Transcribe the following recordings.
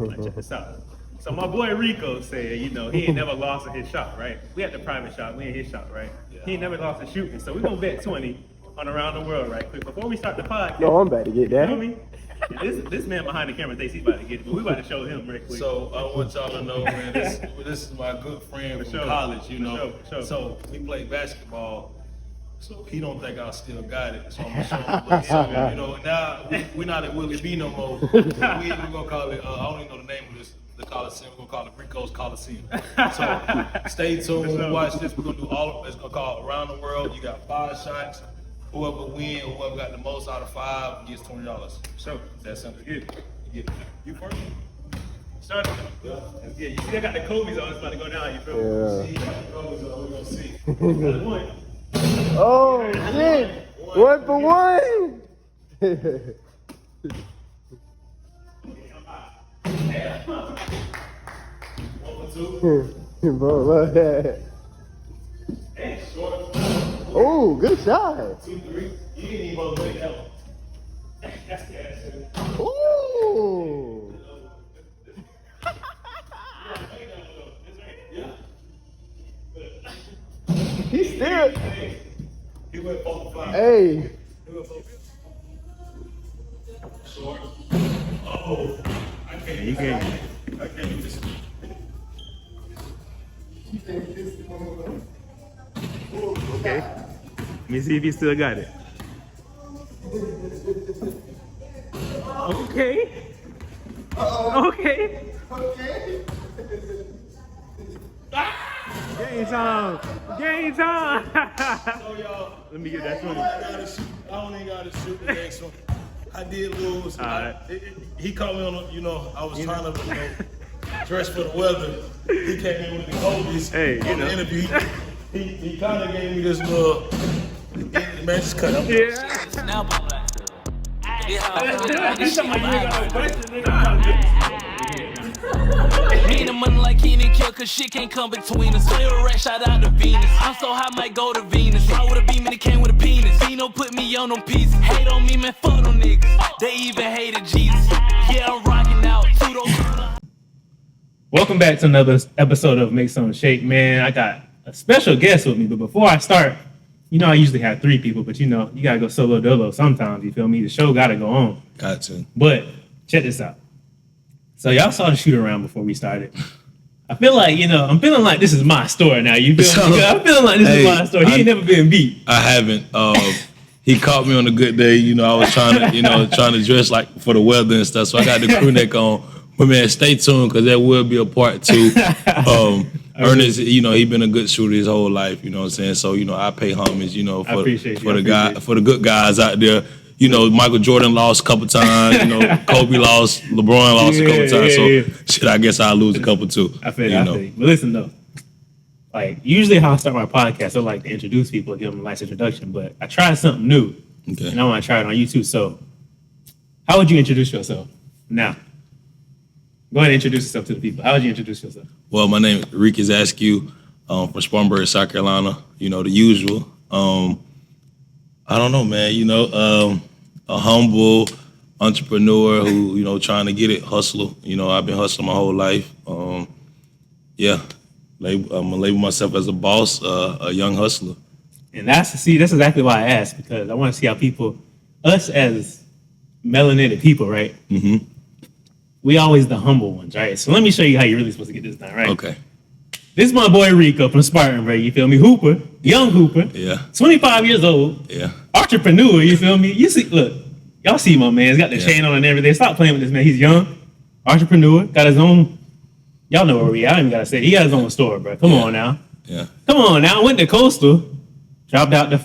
Like, check this out. So my boy Rico said, he ain't never lost in his shop, right? We had the private shop, we in his shop, right? Yeah. He ain't never lost in shooting, so we're gonna bet 20 on around the world right quick before we start the podcast. No, I'm about to get that. You know what I mean? This man behind the camera thinks he's about to get it, but we about to show him right quick. So I want y'all to know, man, this is my good friend from college, For sure. So we play basketball. So he don't think I still got it. So I'm gonna show him a little something. Now we're not at Willie B no more. We're gonna call it. I don't even know the name of this. The Coliseum. We're gonna call it Rico's Coliseum. So stay tuned. When we watch this, we're gonna do all of it. It's gonna call Around the World. You got 5 shots. Whoever got the most out of 5 gets $20. So That's simple. you first. Start. Yeah. You see, I got the Kobe's on. It's about to go down. You feel me? Yeah. See, got the Kobe's on. We're gonna see. One. Oh shit! 1 for 1. Bro, love that. Oh, good shot. 2, 3. You didn't even go to help. Ooh. He still. He went 4 for 5. Hey. Short. Oh, I can't do this. Okay. Let me see if you still got it. Okay. Okay. Game time. Game time. So y'all, Let me get that 20. I don't even gotta shoot the next one. I did lose. All right. He caught me on I was trying to dress for the weather. He came in with the Kobe's on the interview. He kind of gave me this little, man, just cut up. Yeah. Me and the money like he didn't kill, cause shit can't come between us. Play a rat, shout out to Venus. I'm so high, might go to Venus. Fly with a beam and it came with a penis. Dino put me on them pieces. Hate on me, man, fuck them niggas. They even hated Jesus. Yeah, I'm rocking out. Welcome back to another episode of Make Something Shake, man. I got a special guest with me, but before I start, I usually have 3 people, but you gotta go solo dolo sometimes, you feel me? The show gotta go on. Got to. But check this out. So y'all saw the shoot around before we started. I feel like, I'm feeling like this is my story now. You feel me? I'm feeling like this is my story. He ain't never been beat. I haven't. He caught me on a good day. I was trying to dress like for the weather and stuff. So I got the crew neck on. But man, stay tuned because there will be a part 2. Ernest, he been a good shooter his whole life. You know what I'm saying? So I pay homage. For the good guys out there. Michael Jordan lost a couple times. Kobe lost. LeBron lost a couple times. So shit, I guess I'll lose a couple too. I feel you. But listen though, like usually how I start my podcast, I like to introduce people, give them a nice introduction. But I tried something new, and I want to try it on YouTube. So, how would you introduce yourself now? Go ahead and introduce yourself to the people. How would you introduce yourself? Well, my name is Rick Askew from Spartanburg, South Carolina. The usual. I don't know, man. A humble entrepreneur who, trying to get it, hustler. I've been hustling my whole life. I'm gonna label myself as a boss, a young hustler. And that's exactly why I asked, because I want to see how us as melanated people, right? Mm-hmm. We always the humble ones, right? So let me show you how you're really supposed to get this done, right? Okay. This is my boy Rico from Spartanburg, you feel me? Hooper, young Hooper. Yeah. 25 years old. Yeah. Entrepreneur, you feel me? You see, look, y'all see my man. He's got the chain on and everything. Stop playing with this man. He's young, entrepreneur, got his own. Y'all know where we at. I don't even got to say it. He got his own store, bro. Come on now. Yeah. Come on now. Went to Coastal, dropped out to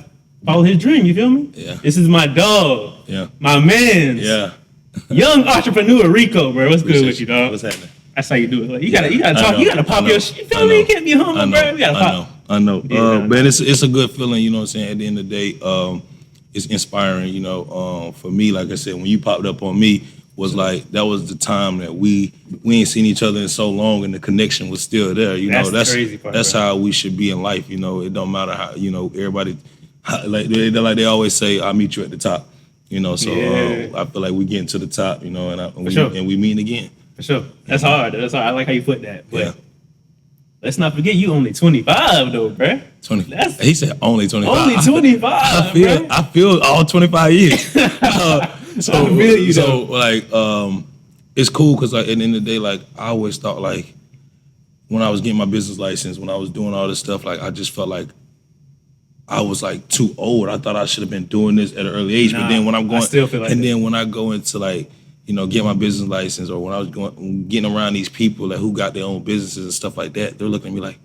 follow his dream, you feel me? Yeah. This is my dog. Yeah. My man. Yeah. Young entrepreneur Rico, bro. What's good with you, dog? What's happening? That's how you do it. Like, you gotta talk. You gotta pop your shit. You feel me? You can't be humble, bro. You gotta pop. I know. Yeah, but it's a good feeling. You know what I'm saying? At the end of the day, it's inspiring. For me, like I said, when you popped up on me, was like that was the time that we ain't seen each other in so long, and the connection was still there. That's the crazy part, that's bro. how we should be in life. It don't matter how. Everybody like they always say, "I'll meet you at the top." I feel like we getting to the top. And we meeting again. For sure. That's hard. That's hard. I like how you put that. But Yeah. let's not forget you only 25 though, bruh. 20. That's- He said only 25. Only 25. bruh. I feel all 25 years. So I feel you, so like it's cool because like at the end of the day, like I always thought like when I was getting my business license, when I was doing all this stuff, like I just felt like I was like too old. I thought I should have been doing this at an early age. Nah, but then when I'm going, I still feel like and that. then when I go into like, you know, get my business license, or when I was getting around these people like who got their own businesses and stuff like that, they're looking at me like,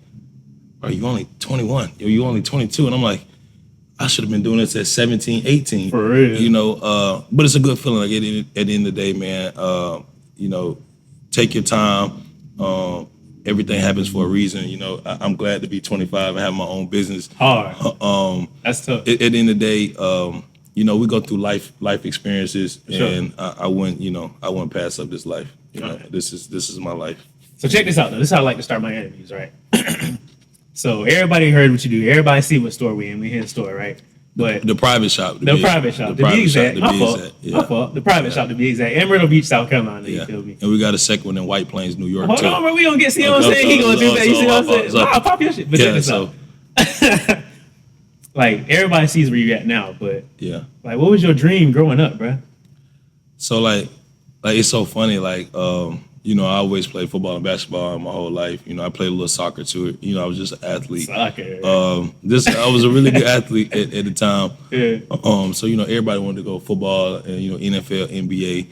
"Are you only 21? Or you only 22?" And I'm like, I should have been doing this at 17, 18. For real. You know, but it's a good feeling. Like at the end of the day, man, you know, take your time. Everything happens for a reason. You know, I'm glad to be 25 and have my own business. Hard. That's tough. At the end of the day, you know, we go through life experiences, Sure. and I wouldn't pass up this life. You know, Okay. this is my life. So check this out though. This is how I like to start my interviews, right? So everybody heard what you do. Everybody see what store we in. We in the store, right? But The private shop. the private shop, to be exact. My fault. Yeah. My fault. The private shop, to be exact. In Myrtle Beach, South Carolina. You Yeah. feel me? And we got a second one in White Plains, New York, Hold too. on, bro. We gonna get. See what I'm saying? He gonna do that. You see what I'm saying? Nah, pop your shit. But check this out. Like everybody sees where you at now, but Yeah. like, what was your dream growing up, bro? So like it's so funny. Like you know, I always played football and basketball my whole life. You know, I played a little soccer too. You know, I was just an athlete. Soccer. I was a really good athlete at the time. Yeah. So you know, everybody wanted to go football and you know NFL, NBA.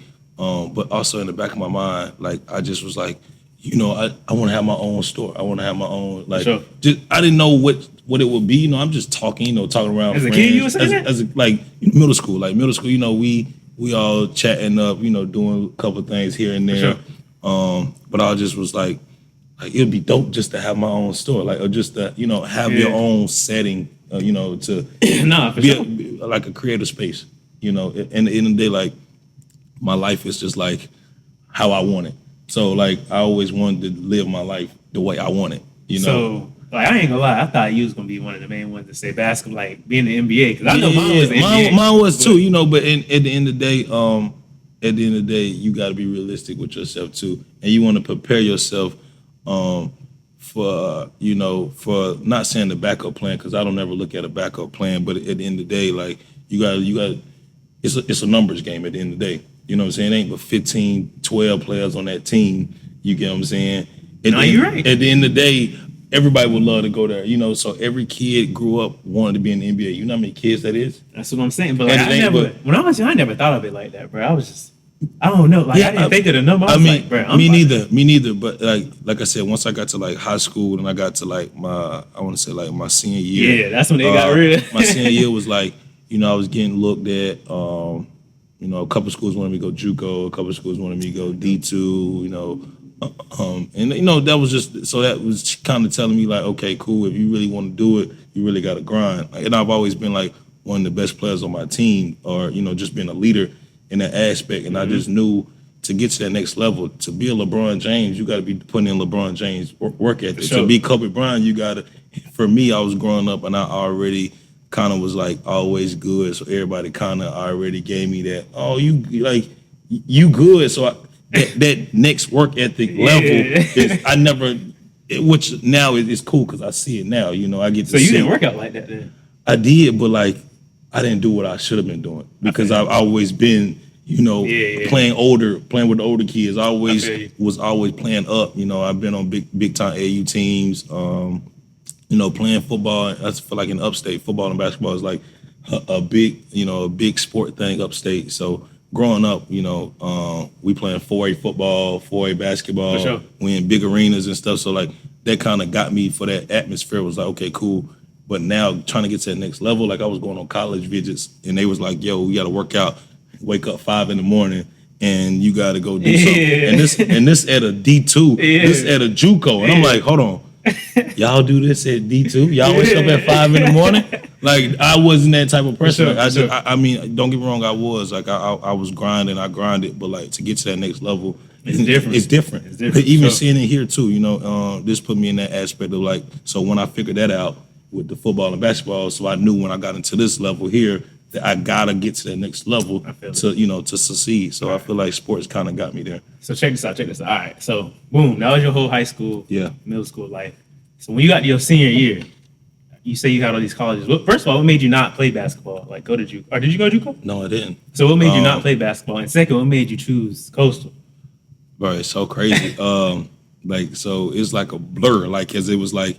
But also in the back of my mind, like I just was like, you know, I want to have my own store. I want to have my own like. Sure. Just, I didn't know what it would be. You know, I'm just talking. You know, talking around. As a friends. kid, you were saying that? As a, like middle school. Like middle school, you know, we all chatting up. You know, doing a couple of things here and there. Sure. But I just was like it'd be dope just to have my own store, like or just to you know have your own setting. You know, to Nah, for be, sure. be like a creative space. You know, and at the end of the day, like my life is just like how I want it. So like I always wanted to live my life the way I want it. You know. So, like, I ain't gonna lie, I thought you was gonna be one of the main ones to say basketball, like being the NBA, because I know mine was the NBA. Mine was too, you know. But at the end of the day, you got to be realistic with yourself too, and you want to prepare yourself for for not saying the backup plan, because I don't ever look at a backup plan. But at the end of the day, like you got it's a numbers game. At the end of the day, you know what I'm saying? It ain't but 15, 12 players on that team. You get what I'm saying? You're right. At the end of the day, everybody would love to go there, you know. So every kid grew up wanting to be in the NBA. You know how many kids that is? That's what I'm saying. But like, And it I ain't never, but- when I was young, I never thought of it like that, bro. I was just, I don't know. Like, I didn't think of the number. I was like, bro, I'm me about neither. But like I said, once I got to like high school and I got to like my senior year. Yeah, that's when it got real. My senior year was like, you know, I was getting looked at. You know, a couple schools wanted me to go JUCO, a couple schools wanted me to go D2. You know, and you know that was just so that was kind of telling me like, okay, cool. If you really want to do it, you really got to grind. Like, and I've always been like one of the best players on my team, or you know, just being a leader in that aspect. And I just knew to get to that next level, to be a LeBron James, you got to be putting in LeBron James work ethic. Sure. To be Kobe Bryant, you got to. For me, I was growing up and I already kind of was like always good, so everybody kind of already gave me that. Oh, you good? So that next work ethic level is I never, which now is cool because I see it now. You know, I get to So you see didn't it. work out like that then? I did, but like I didn't do what I should have been doing because I've always been, you know, playing with the older kids. I always was always playing up. You know, I've been on big time AU teams. You know, playing football. I feel like in upstate, football and basketball is like a big sport thing upstate. So growing up, you know, we playing 4A football, 4A basketball. For sure. We in big arenas and stuff. So like that kind of got me for that atmosphere. It was like, okay, cool. But now trying to get to that next level, like I was going on college visits and they was like, yo, we got to work out, wake up 5 a.m. and you got to go do something. And this at a D2, this at a JUCO. And I'm like, hold on. Y'all do this at D2? Y'all wake up at 5 a.m? Like I wasn't that type of person. Sure, I mean, don't get me wrong, I was like I was grinding, I grinded, but like to get to that next level, It's different. It's different. It's different, Even sure. seeing it here too, you know, this put me in that aspect of like, so when I figured that out with the football and basketball, so I knew when I got into this level here that I gotta get to that next level to succeed. So I feel like sports kind of got me there. So check this out. All right. So boom, that was your whole high school, middle school life. So when you got to your senior year, you say you had all these colleges. First of all, what made you not play basketball? Like go to JUCO? Or did you go to JUCO? No, I didn't. So what made you not play basketball? And second, what made you choose Coastal? Bro, it's so crazy. So it's like a blur. Like, cause it was like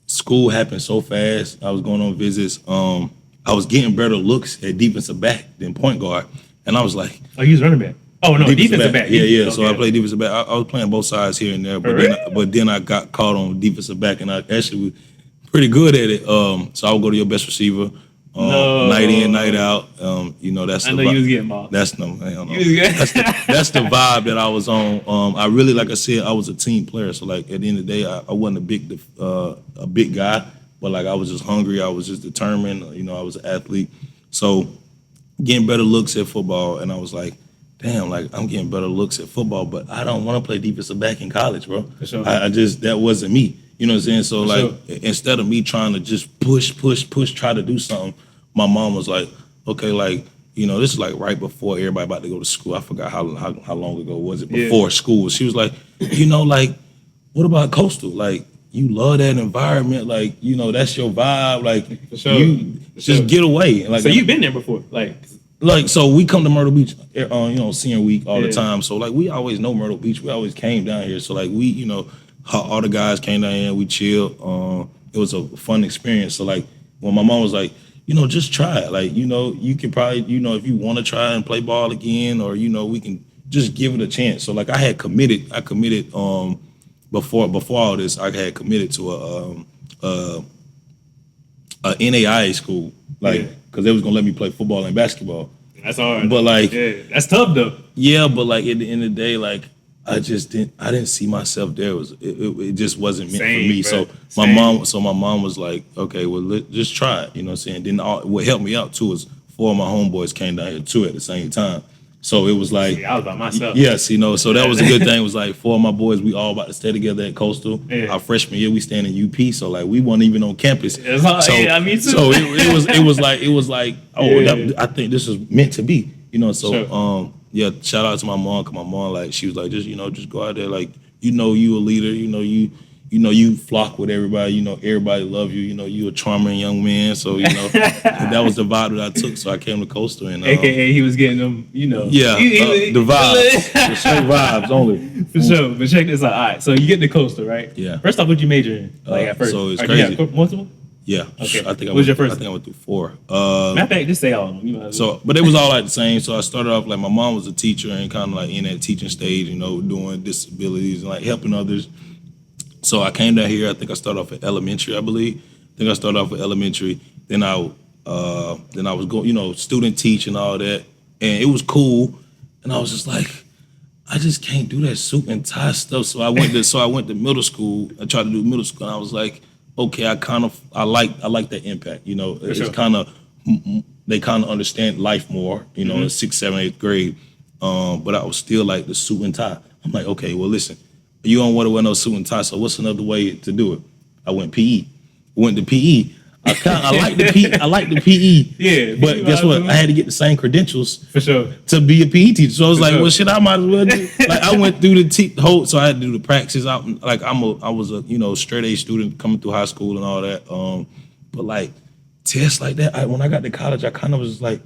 school happened so fast. I was going on visits. I was getting better looks at defensive back than point guard, and I was like, "Oh, you was running back." Oh no, defensive back. Yeah. Okay. So I played defensive back. I was playing both sides here and there, but then I got caught on defensive back, and I actually was pretty good at it. So I would go to your best receiver. Night in, night out. That's. I know you was getting ball. That's no. That's the vibe that I was on. I really, like I said, I was a team player. So like at the end of the day, I wasn't a big guy, but like I was just hungry. I was just determined. I was an athlete. So getting better looks at football, and I was like, damn, like I'm getting better looks at football, but I don't want to play defensive back in college, bro. For sure. That wasn't me. You know what I'm saying? So instead of me trying to just push, try to do something, my mom was like, okay, like, this is like right before everybody about to go to school. I forgot how long ago was it before school. She was like, like, what about Coastal? Like, you love that environment. Like, that's your vibe. Like, just get away. Like, so you've been there before, so we come to Myrtle Beach, senior week all the time. So like, we always know Myrtle Beach. We always came down here. So like, we, all the guys came down here. We chilled. It was a fun experience. So like, when my mom was like, just try it. Like, you can probably, if you want to try and play ball again, or, we can just give it a chance. So like, I committed before all this, I had committed to a NAIA school, because they was going to let me play football and basketball. That's hard. But like, that's tough though. Yeah. But like at the end of the day, like, I didn't see myself there. It just wasn't meant for me. Bro. So my mom was like, okay, well, just try it. You know what I'm saying? Then what helped me out too is 4 of my homeboys came down here too at the same time. So it was like, I was by myself. Yes, so that was a good thing. It was like 4 of my boys, we all about to stay together at Coastal. Yeah. Our freshman year, we staying in UP. So like, we weren't even on campus. It's hard. So, me too. So it was like, I think this is meant to be. So sure. Shout out to my mom, cause my mom, like, she was like, just go out there, like, you a leader, you flock with everybody, everybody love you, you a charming young man, so that was the vibe that I took. So I came to Coastal, and AKA he was getting them, the vibes, the straight vibes only. For sure. But check this out. All right, so you get to Coastal, right? Yeah. First off, what'd you major in? Like at first, so it's crazy. You multiple? Yeah. Okay. I think what was your first? I think I went through 4. Matter of fact, just say all of them. But it was all like the same. So I started off like, my mom was a teacher and kind of like in that teaching stage, doing disabilities and like helping others. So I came down here. I think I started off at elementary, I believe. Then I was going, student teaching, all that, and it was cool. And I was just like, I just can't do that suit and tie stuff. So I went to middle school. I tried to do middle school, and I was like, okay, I like that impact. It's sure. Kind of, they kind of understand life more. In 6th, 7th, 8th grade. But I was still like the suit and tie. I'm like, okay, well, listen, you don't want to wear no suit and tie. So what's another way to do it? I went PE. Went to PE. I like the PE. Yeah. But guess what? I had to get the same credentials for sure to be a PE teacher. So I was well, shit, I might as well do. Like, I went through the whole, so I had to do the practice out. Like, I was a straight A student coming through high school and all that. But like tests like that, when I got to college, I kind of was like,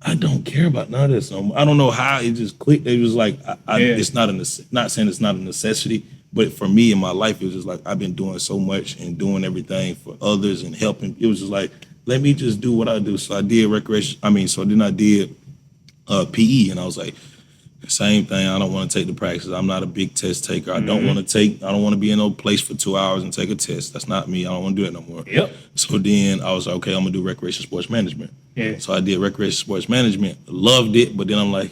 I don't care about none of this. I don't know how it just clicked. It was like, it's not saying it's not a necessity. But for me in my life, it was just like, I've been doing so much and doing everything for others and helping. It was just like, let me just do what I do. So I did then I did PE, and I was like, same thing. I don't want to take the practice. I'm not a big test taker. I don't want to be in no place for 2 hours and take a test. That's not me. I don't want to do it no more. Yep. So then I was like, okay, I'm going to do recreation sports management. Yeah. So I did recreation sports management, loved it, but then I'm like,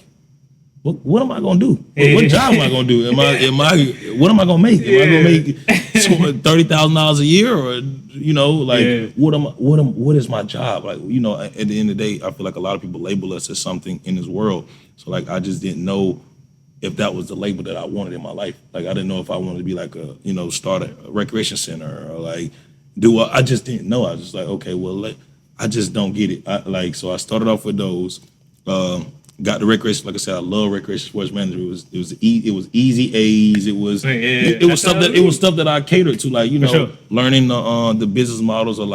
what am I gonna do? What job am I gonna do? What am I gonna make? Am I gonna make $30,000 a year, or what is my job? Like, at the end of the day, I feel like a lot of people label us as something in this world. So like, I just didn't know if that was the label that I wanted in my life. Like, I didn't know if I wanted to be like start a recreation center or like I just didn't know. I was just like, okay, well, I just don't get it. So I started off with those. Got the recreation. Like I said, I love recreation sports management. It was easy A's. It was stuff that I catered to. Like learning the business models of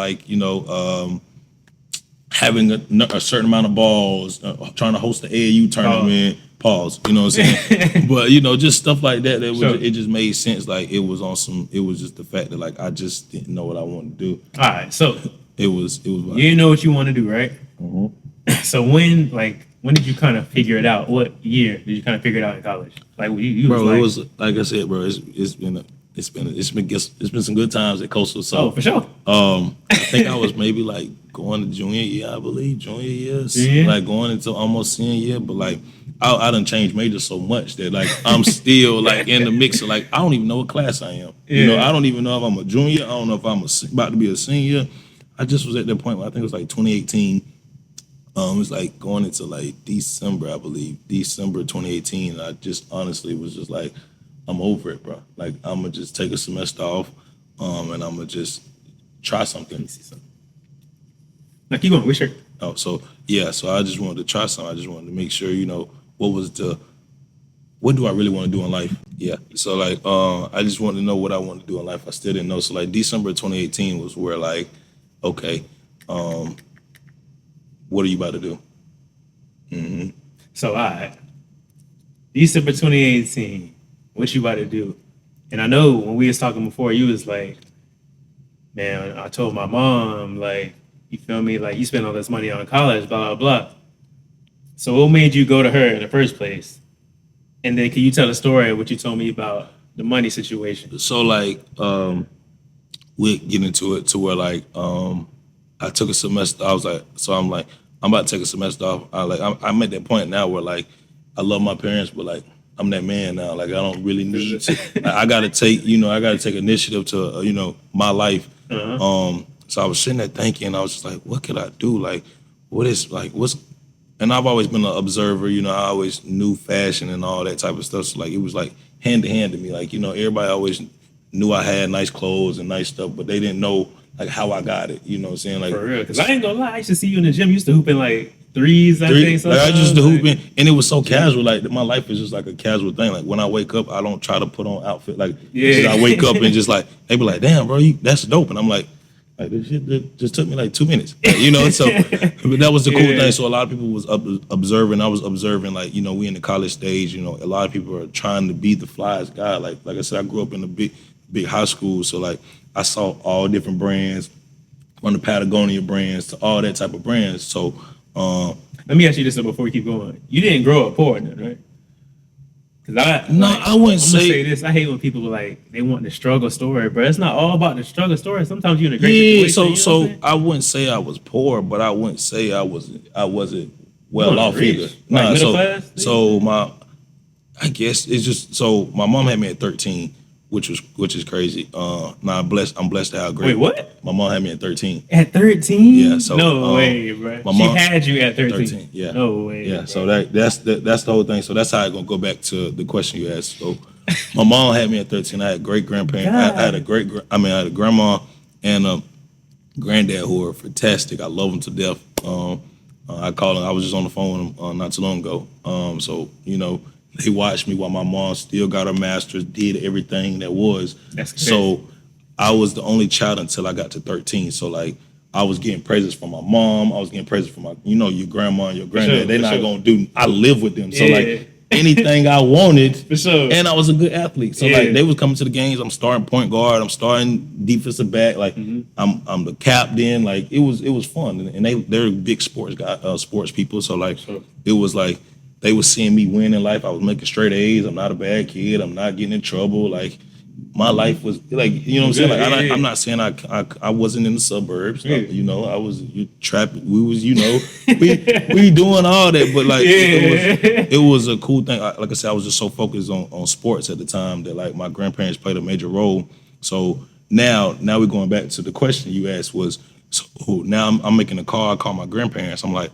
having a certain amount of balls, trying to host the AAU tournament. Pause. You know what I'm saying? But just stuff like that. It just made sense. Like it was just the fact that like I just didn't know what I wanted to do. All right, so it was. You didn't know what you want to do, right? Mm-hmm. So when did you kind of figure it out? What year did you kind of figure it out in college? Like you bro, it was like I said, bro. It's been some good times at Coastal. So for sure. I think I was maybe like going to junior year, I believe, junior year, like going into almost senior year. But like I done changed majors so much that like I'm still like in the mix of like I don't even know what class I am. I don't even know if I'm a junior. I don't know if I'm about to be a senior. I just was at that point where I think it was like 2018. It was like going into like December, I believe, December 2018. And I just honestly was just like, I'm over it, bro. Like I'm gonna just take a semester off, and I'm gonna just try something. Now keep going. Which shirt? Oh, so I just wanted to try something. I just wanted to make sure, what do I really want to do in life? Yeah. So like, I just wanted to know what I wanted to do in life. I still didn't know. So like December 2018 was where like, okay, what are you about to do? Mm-hmm. So December 2018, what you about to do? And I know when we was talking before, you was like, man, I told my mom, like, you feel me? Like, you spend all this money on college, blah, blah, blah. So what made you go to her in the first place? And then can you tell the story of what you told me about the money situation? So like, we'll get into it to where like, I took a semester. I was like, so I'm like, I'm about to take a semester off. I'm at that point now where like, I love my parents, but like, I'm that man now. Like, I don't really need to. I gotta take initiative to, my life. Uh-huh. So I was sitting there thinking, I was just like, what could I do? Like, and I've always been an observer. I always knew fashion and all that type of stuff. So like, it was like hand to hand to me. Like, everybody always knew I had nice clothes and nice stuff, but they didn't know like how I got it. You know what I'm saying? Like, for real, because I ain't gonna lie, I used to see you in the gym. You used to hoop in like threes, I think. Like I just to hoop in, and it was so casual. Like my life is just like a casual thing. Like when I wake up, I don't try to put on outfit. Like I wake up and just like they be like, "Damn, bro, that's dope," and I'm like this shit that just took me like 2 minutes. So but that was the cool thing. So a lot of people was observing. I was observing like we in the college stage. A lot of people are trying to be the flyest guy. Like I said, I grew up in a big high school, so like I saw all different brands, from the Patagonia brands to all that type of brands. So let me ask you this before we keep going. You didn't grow up poor, then, right? I wouldn't say this. I hate when people like they want the struggle story, but it's not all about the struggle story. Sometimes you're in a great situation. So I wouldn't say I was poor, but I wouldn't say I wasn't well off either. Like middle class? So I guess it's just so my mom had me at 13. Which is crazy. I'm blessed to have great. Wait, what? My mom had me at 13. At 13? Yeah. So no way, bro. She had you at 13. Yeah. No way. Yeah. Bro. So that's the whole thing. So that's how I'm gonna go back to the question you asked. So my mom had me at 13. I had great grandparents. I had a grandma and a granddad who are fantastic. I love them to death. I call them. I was just on the phone with them not too long ago. So they watched me while my mom still got her master's, did everything that was. That's crazy. So I was the only child until I got to 13. So like I was getting praises from my mom. I was getting praises from my, your grandma and your granddad. They're not gonna do. I live with them. So like anything I wanted, for sure. And I was a good athlete. So like they was coming to the games. I'm starting point guard. I'm starting defensive back. Like I'm the captain. Like it was fun. And they're big sports people. So like it was like. They was seeing me win in life. I was making straight A's. I'm not a bad kid. I'm not getting in trouble. Like my life was like, what I'm saying? Like I'm not saying I wasn't in the suburbs. I was trapping. We was, we doing all that. But like it was a cool thing. Like I said, I was just so focused on sports at the time that like my grandparents played a major role. So now we're going back to the question you asked was, so now I'm making a call. I call my grandparents. I'm like,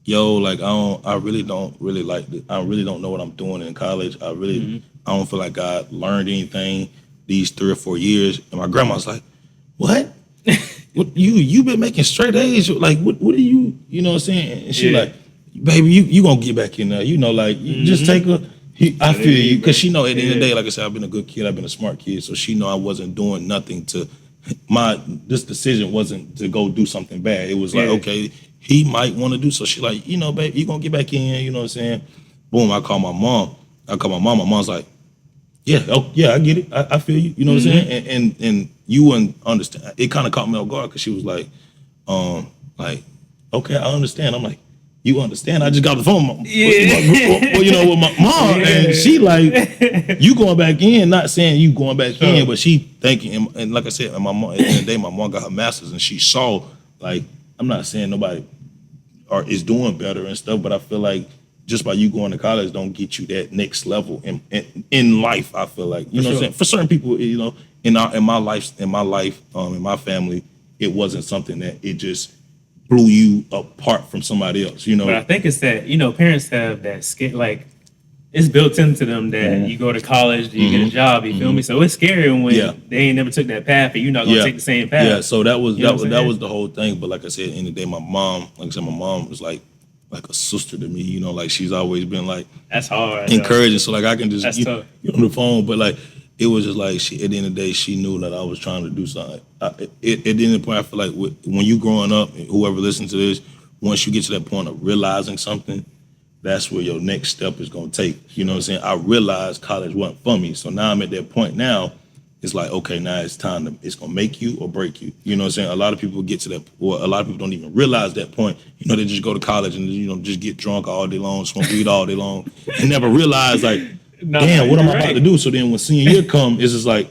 yo, like I really don't like this. I really don't know what I'm doing in college. I don't feel like I learned anything these 3 or 4 years. And my grandma's like, what? what you been making straight A's? Like, what are you, you know what I'm saying? And she like, baby, you gonna get back in there. You know, like, you just take her. I feel you, because she know at the end of the day, like I said, I've been a good kid, I've been a smart kid, so she know I wasn't doing nothing to, this decision wasn't to go do something bad. It was like, okay, he might want to do so. She like, you know, baby, you gonna get back in, you know what I'm saying? Boom, I call my mom. My mom's like, yeah, I get it. I feel you, you know what I'm saying? And you wouldn't understand. It kind of caught me off guard, because she was like, okay, I understand. I'm like, you understand? I just got the phone, with my mom, and she like, you going back in, not saying you going back in, but she thinking, and like I said, my mom, at the end of the day, my mom got her master's, and she saw, like, I'm not saying nobody is doing better and stuff, but I feel like just by you going to college don't get you that next level in life. I feel like, you know what I'm saying? For certain people, you know, in my life, in my family, it wasn't something that it just blew you apart from somebody else, you know. But I think it's that, you know, parents have that like, it's built into them that you go to college, you get a job, you feel me? So it's scary when they ain't never took that path, and you're not gonna take the same path. Yeah, so that was the whole thing. But like I said, in the day, my mom was like a sister to me, you know, like she's always been like, that's hard, encouraging. So like I can just get on the phone, but like it was just like, she, at the end of the day, she knew that I was trying to do something. At the end of the point, I feel like when you growing up, whoever listens to this, once you get to that point of realizing something, that's where your next step is going to take. You know what I'm saying? I realized college wasn't for me. So now I'm at that point now, it's like, okay, now it's time it's going to make you or break you. You know what I'm saying? A lot of people get to that, or a lot of people don't even realize that point. You know, they just go to college and, you know, just get drunk all day long, smoke weed all day long, and never realize, like, damn, what am I about to do? So then when senior year come, it's just like,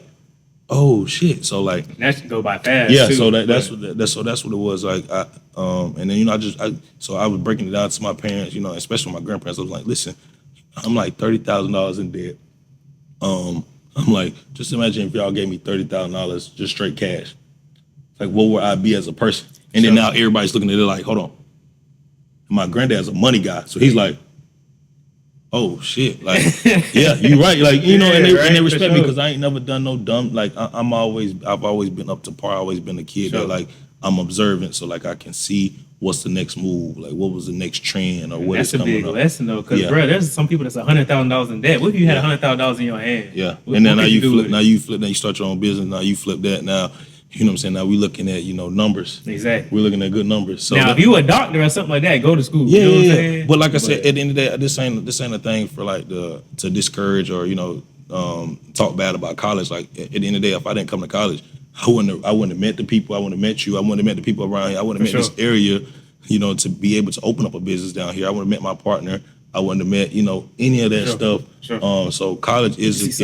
oh shit. So like that should go by fast. Yeah, too, so that's what it was like. And then, you know, so I was breaking it down to my parents, you know, especially my grandparents. I was like, listen, I'm like $30,000 in debt. I'm like, just imagine if y'all gave me $30,000 just straight cash. Like, what would I be as a person? And then now everybody's looking at it like, hold on. My granddad's a money guy, so he's like, oh shit, like, yeah, you right, like, you know, and they respect me because I ain't never done no dumb, like, I've always been up to par, always been a kid that, like, I'm observant, so like I can see what's the next move, like what was the next trend or what is coming up. That's a big lesson though, because bro, there's some people that's $100,000 in debt. What if you had $100,000 in your hand? Yeah, and then now you flip, then you start your own business. Now you flip that. Now, you know what I'm saying? Now we looking at, you know, numbers. Exactly. We're looking at good numbers. So now, if you a doctor or something like that, go to school. Yeah, you know what I'm saying? But like I said, at the end of the day, this ain't a thing for like to discourage or, you know, talk bad about college. Like at the end of the day, if I didn't come to college, I wouldn't have met the people. I wouldn't have met you. I wouldn't have met the people around here. I wouldn't have met this area, you know, to be able to open up a business down here. I wouldn't have met my partner. I wouldn't have met, you know, any of that stuff. So college is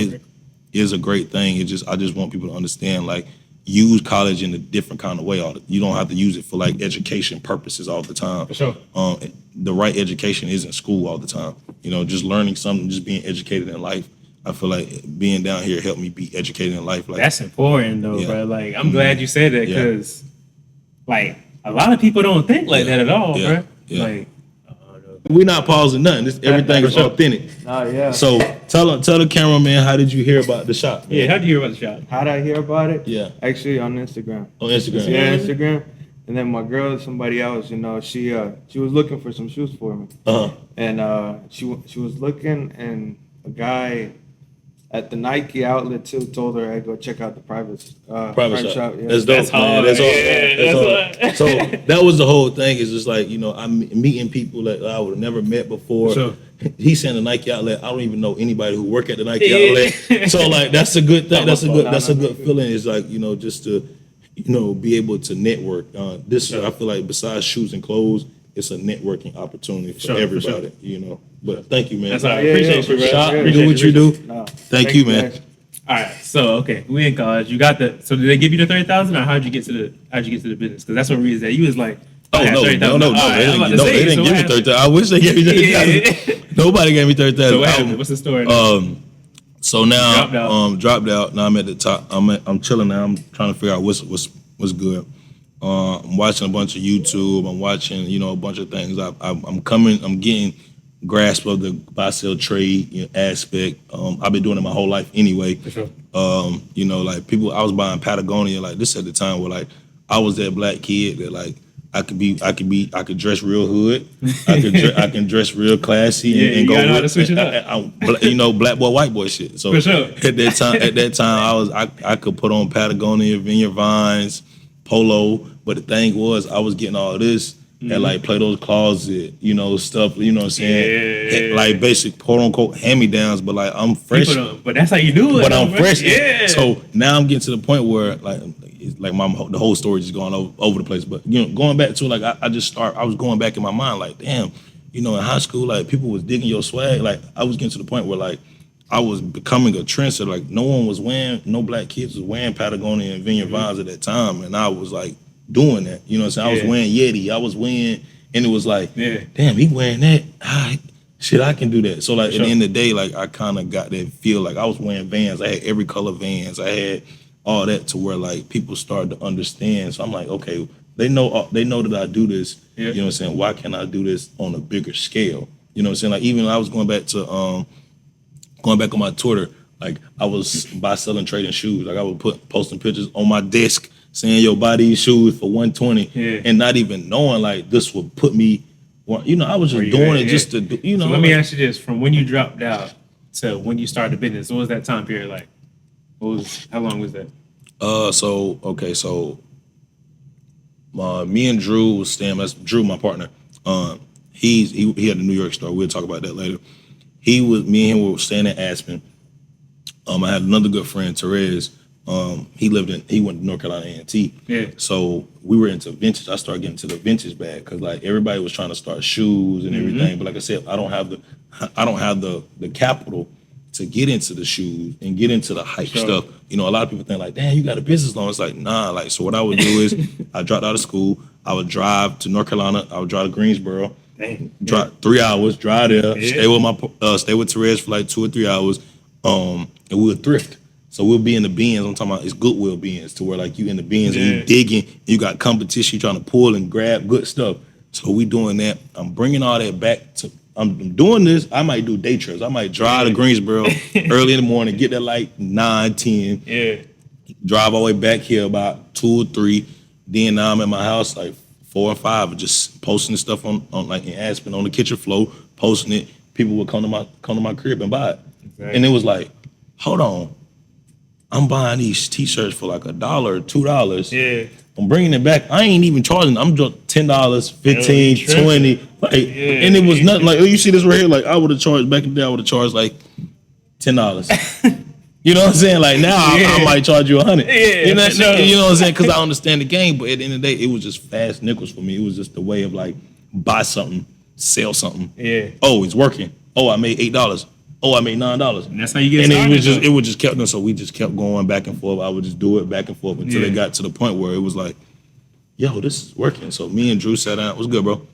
a great thing. I just want people to understand, like, use college in a different kind of way. You don't have to use it for like education purposes all the time. For sure. The right education isn't school all the time. You know, just learning something, just being educated in life. I feel like being down here helped me be educated in life. Like, that's important though, bro. Like, I'm glad you said that because, like, a lot of people don't think like that at all, bro. Yeah. Like, we're not pausing nothing. Everything is authentic. Oh yeah. So tell the cameraman, how did you hear about the shop? Yeah, how did you hear about the shop? How did I hear about it? Yeah. Actually on Instagram. On Instagram. Yeah, Instagram. And then my girl, somebody else, you know, she was looking for some shoes for me. And she was looking, and a guy at the Nike outlet too told her, "Hey, go check out the private shop." Yeah. That's dope. That's hard. That's so that was the whole thing. Is just like, you know, I'm meeting people that I would have never met before. Sure. He's saying the Nike outlet. I don't even know anybody who work at the Nike outlet. So like, that's a good thing. That's a good feeling. Is like, you know, just to, you know, be able to network. I feel like besides shoes and clothes, it's a networking opportunity for everybody. You know. But thank you, man. That's all right. Appreciate you, bro. Shop, do what you do. No, thank you, man. All right. So okay, we in college. You got so did they give you the 30,000, or how'd you get to the business? Because that's what we was at. You was like, no, they didn't give me 30,000. I wish they gave me 30,000. Nobody gave me 30,000. So what happened? What's the story now? So now dropped out. Now I'm at the top. I'm chilling now. I'm trying to figure out what's good. I'm watching a bunch of YouTube. I'm watching, you know, a bunch of things. I'm getting grasp of the buy-sell trade, you know, aspect. I've been doing it my whole life anyway. For sure. You know, like people, I was buying Patagonia, like this at the time where like I was that black kid that like I could dress real hood. I can dress real classy and go know how to with switch it up. black boy, white boy shit. So For sure. at that time, I could put on Patagonia, Vineyard Vines, Polo. But the thing was, I was getting all this at like Plato's Closet, stuff. You know what I'm saying? Like basic quote unquote hand me downs. But like I'm fresh. But that's how you do it. But I'm fresh. Yeah. So now I'm getting to the point where like. It's like the whole story just going over the place, but going back to like I was going back in my mind like, damn, in high school like people was digging your swag. Like I was getting to the point where like I was becoming a trendsetter. Like no black kids was wearing Patagonia and Vineyard Vines at that time, and I was like doing that. You know what I'm saying? I was wearing Yeti. I was wearing, and it was like, damn, he wearing that. Shit, I can do that. So like at the end of the day, like I kind of got that feel like I was wearing Vans. I had every color Vans. I had all that to where like people started to understand. So I'm like, okay, they know that I do this. You know what I'm saying? Why can't I do this on a bigger scale? You know what I'm saying? Like even when I was going back on my Twitter, like I was selling trading shoes. Like I would posting pictures on my desk saying, yo, buy these shoes for $120 and not even knowing like this would put me, I was just doing it just to do, So let me ask you this, from when you dropped out to when you started the business, what was that time period like? How long was that? Me and Drew was staying. That's Drew, my partner. He had a New York store. We'll talk about that later. Me and him were staying in Aspen. I had another good friend, Therese. He went to North Carolina A&T. Yeah. So we were into vintage. I started getting to the vintage bag because like everybody was trying to start shoes and everything. But like I said, I don't have the capital to get into the shoes and get into the hype stuff. A lot of people think like, damn, you got a business loan. It's like, nah. Like, so what I would do is I dropped out of school. I would drive to North Carolina. I would drive to Greensboro. Drive 3 hours, drive there, stay with Therese for like 2 or 3 hours, and we would thrift. So we'll be in the bins. I'm talking about it's Goodwill bins to where like you in the bins and you digging, you got competition, you trying to pull and grab good stuff. So we doing that. I'm bringing all that back to. I'm doing this. I might do day trips. I might drive to Greensboro early in the morning, get there like 9, 10. Yeah. Drive all the way back here about 2 or 3. Then now I'm at my house like 4 or 5, just posting stuff on like in Aspen on the kitchen floor, posting it. People would come to my crib and buy it. Exactly. And it was like, hold on. I'm buying these t-shirts for like $1 or $2. Yeah. I'm bringing it back. I ain't even charging. I'm just $10, $15, $20. Like, and it was nothing like, oh, you see this right here? Like I would have charged back in the day. I would have charged like $10. You know what I'm saying? Like now I might charge you $100. Yeah, you know what I'm saying? Because I understand the game. But at the end of the day, it was just fast nickels for me. It was just the way of like buy something, sell something. Yeah. Oh, it's working. Oh, I made $8. Oh, I made $9. And that's how you get started. And it was just kept. So we just kept going back and forth. I would just do it back and forth until it got to the point where it was like, yo, this is working. So me and Drew sat down. What's good, bro?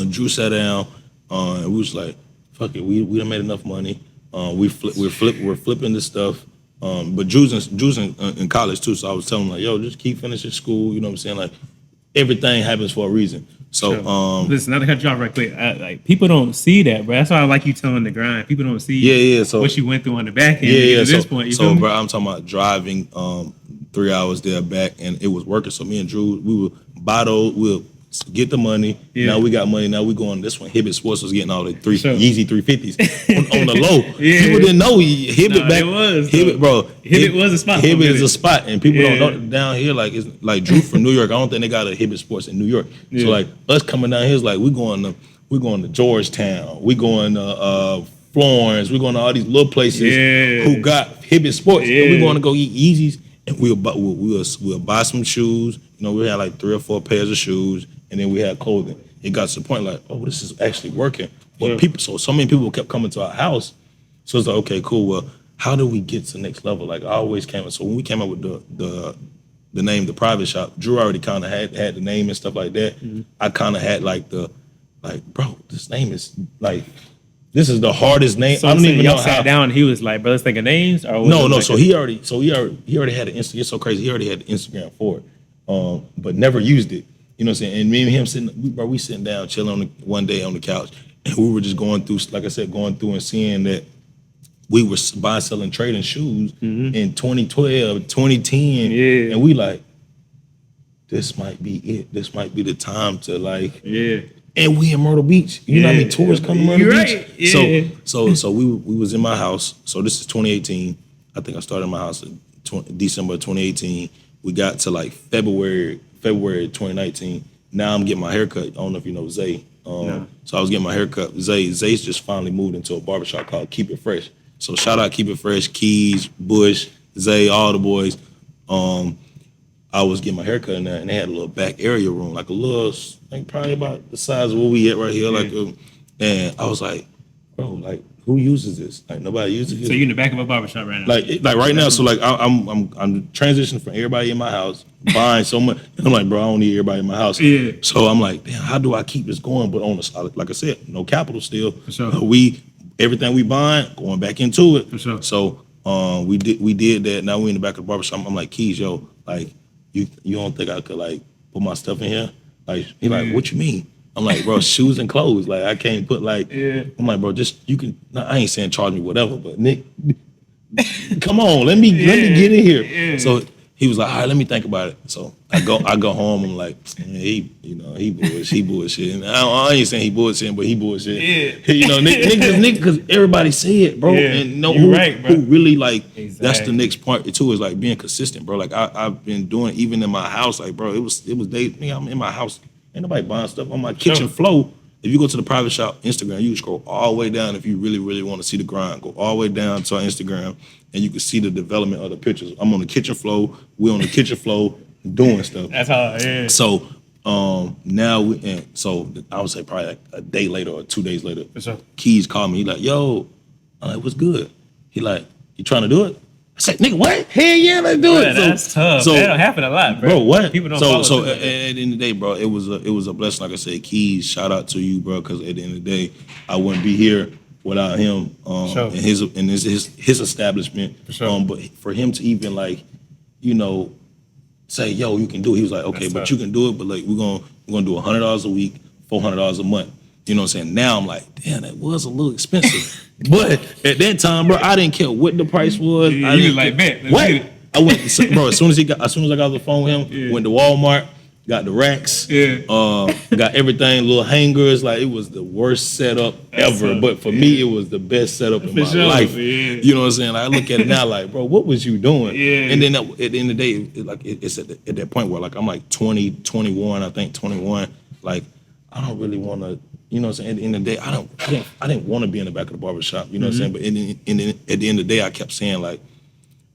Drew sat down. And we was like, fuck it. We done made enough money. We're flipping this stuff. But Drew's in college too. So I was telling him like, yo, just keep finishing school. You know what I'm saying? Like everything happens for a reason. So listen, not to cut you off right quick. Like people don't see that, bro. That's why I like you telling the grind. People don't see so what you went through on the back end. At this point, so bro, I'm talking about driving 3 hours there back, and it was working. So me and Drew, we would buy those. We'll get the money. Now we got money. Now we going. This one, Hibbett Sports was getting all the Yeezy 350s on the low. People didn't know Hibbett back. It was Hibbett, bro. Hibbett was a spot. Hibbett is a spot, and people don't know down here. Like it's like Drew from New York. I don't think they got a Hibbett Sports in New York. So like us coming down here is like we going to Georgetown. We going to Florence. We going to all these little places who got Hibbett Sports. And we going to go eat Yeezys, and we'll buy some shoes. We had like 3 or 4 pairs of shoes. And then we had clothing. It got to the point like, oh, this is actually working. But so many people kept coming to our house. So it's like, okay, cool. Well, how do we get to the next level? Like I always came up. So when we came up with the name, The Private Shop, Drew already kind of had the name and stuff like that. Mm-hmm. I kind of had bro, this name is like, this is the hardest name. So I don't even know how. Sat down. And he was like, bro, let's think of names. Or no. Like so he already had an Instagram. It's so crazy. He already had the Instagram for it, but never used it. You know what I'm saying? And me and him we sitting down, chilling one day on the couch, and we were just going through, like I said, and seeing that we were buying, selling, trading shoes in 2012, 2010, and we like, this might be it. This might be the time to like. Yeah. And we in Myrtle Beach. You know how many tourists come to Myrtle Beach? Right. Yeah. So we was in my house. So this is 2018. I think I started my house in December 2018. We got to like February 2019. Now I'm getting my haircut. I don't know if you know Zay. So I was getting my haircut. Zay's just finally moved into a barbershop called Keep It Fresh. So shout out Keep It Fresh, Keys, Bush, Zay, all the boys. I was getting my haircut in there, and they had a little back area room, like a little, like probably about the size of where we at right here. And I was like, bro, like who uses this? Like nobody uses it. So you in the back of a barbershop right now? Like right now. So like I'm transitioning from everybody in my house buying so much. And I'm like, bro, I don't need everybody in my house. Yeah. So I'm like, damn, how do I keep this going? But on the like I said, no capital still. For sure. Everything we buying going back into it. For sure. So we did that. Now we in the back of the barbershop. I'm like, Keys, yo, like you don't think I could like put my stuff in here? Like he like, what you mean? I'm like, bro, shoes and clothes. Like I can't put like. Yeah. I'm like, bro, just you can. I ain't saying charge me whatever, but Nick, come on, let me get in here. Yeah. So he was like, all right, let me think about it. So I go home. I'm like, he bullshit. And I ain't saying he bullshit, but he bullshit. Yeah. You know, Nick, because everybody say it, bro. Yeah. And who really like. Exactly. That's the next part too. Is like being consistent, bro. Like I've been doing even in my house. Like, bro, it was days. I'm in my house. Ain't nobody buying stuff on my kitchen floor. If you go to the private shop Instagram, you can scroll all the way down if you really, really want to see the grind. Go all the way down to our Instagram, and you can see the development of the pictures. I'm on the kitchen floor. We're on the kitchen floor doing stuff. That's how. Yeah. So now so I would say probably like a day later or 2 days later, Keys called me. He like, yo, I'm like, what's good? He like, you trying to do it? I said, nigga, what? Hell yeah, let's do it. That's tough. So, that don't happen a lot, bro. Bro, what? People don't so at the end of the day, bro, it was a blessing. Like I said, Keys, shout out to you, bro, because at the end of the day, I wouldn't be here without him and his establishment. For sure. But for him to even like, you know, say, yo, you can do it. He was like, okay, that's but tough. You can do it, but like we're gonna do $100 a week, $400 a month. You know what I'm saying? Now I'm like, damn, that was a little expensive. But at that time, bro, I didn't care what the price was. Yeah, you was like, man, what? I went, bro. As soon as I got off the phone with him, went to Walmart, got the racks, got everything, little hangers. Like it was the worst setup ever. But for me, it was the best setup in my life. Yeah. You know what I'm saying? Like, I look at it now, like, bro, what was you doing? Yeah. And then at the end of the day, it's at that point where like I'm like 20, 21, I think 21. Like I don't really want to. You know what I'm saying? At the end of the day, I didn't want to be in the back of the barbershop. You know what I'm saying? But at the end of the day, I kept saying like,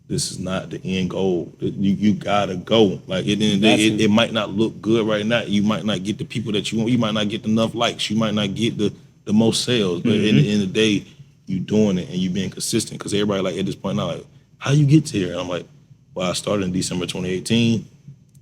this is not the end goal. You gotta go. Like at the end of the day, it might not look good right now. You might not get the people that you want. You might not get enough likes. You might not get the most sales. But at the end of the day, you doing it and you being consistent. Because everybody like at this point now, like, how you get to here? And I'm like, well, I started in December 2018.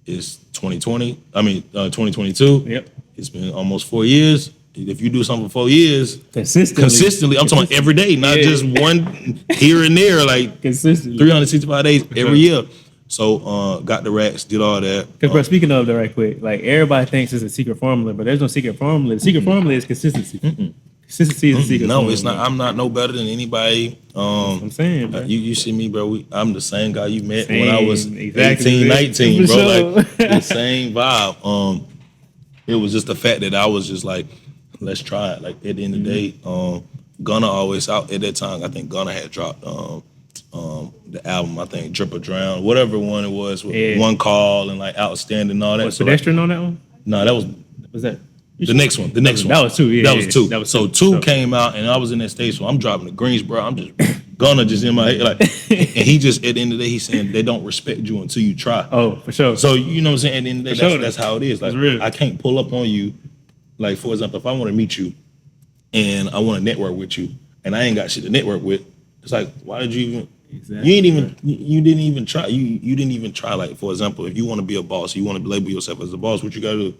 It's 2022. Yep. It's been almost 4 years. If you do something for 4 years, consistently, I'm talking about every day, not just one here and there, like consistently, 365 days every year. So got the racks, did all that. Because bro, speaking of that right quick, like everybody thinks it's a secret formula, but there's no secret formula. The secret formula is consistency. Consistency is the secret formula. No, it's not. I'm not no better than anybody. I'm saying, bro. You see me, bro. I'm the same guy you met when I was 18, 19, bro. Sure. Like the same vibe. It was just the fact that I was just like, let's try it. Like at the end of the day, Gunna always out at that time. I think Gunna had dropped the album. I think Drip or Drown, whatever one it was, with One Call and like Outstanding and all that. Was Pedestrian on that one? No, that was that the next one. The next one. That was two. Yeah, that was two. So two came out, and I was in that stage. So I'm driving to Greensboro. I'm just Gunna just in my head, like, and he just at the end of the day, he's saying they don't respect you until you try. Oh, for sure. So you know what I'm saying? At the end of the day, that's how it is. Like I can't pull up on you. Like, for example, if I want to meet you and I want to network with you and I ain't got shit to network with, it's like, why did you even, you didn't even try. You didn't even try. Like, for example, if you want to be a boss, you want to label yourself as a boss, what you got to do?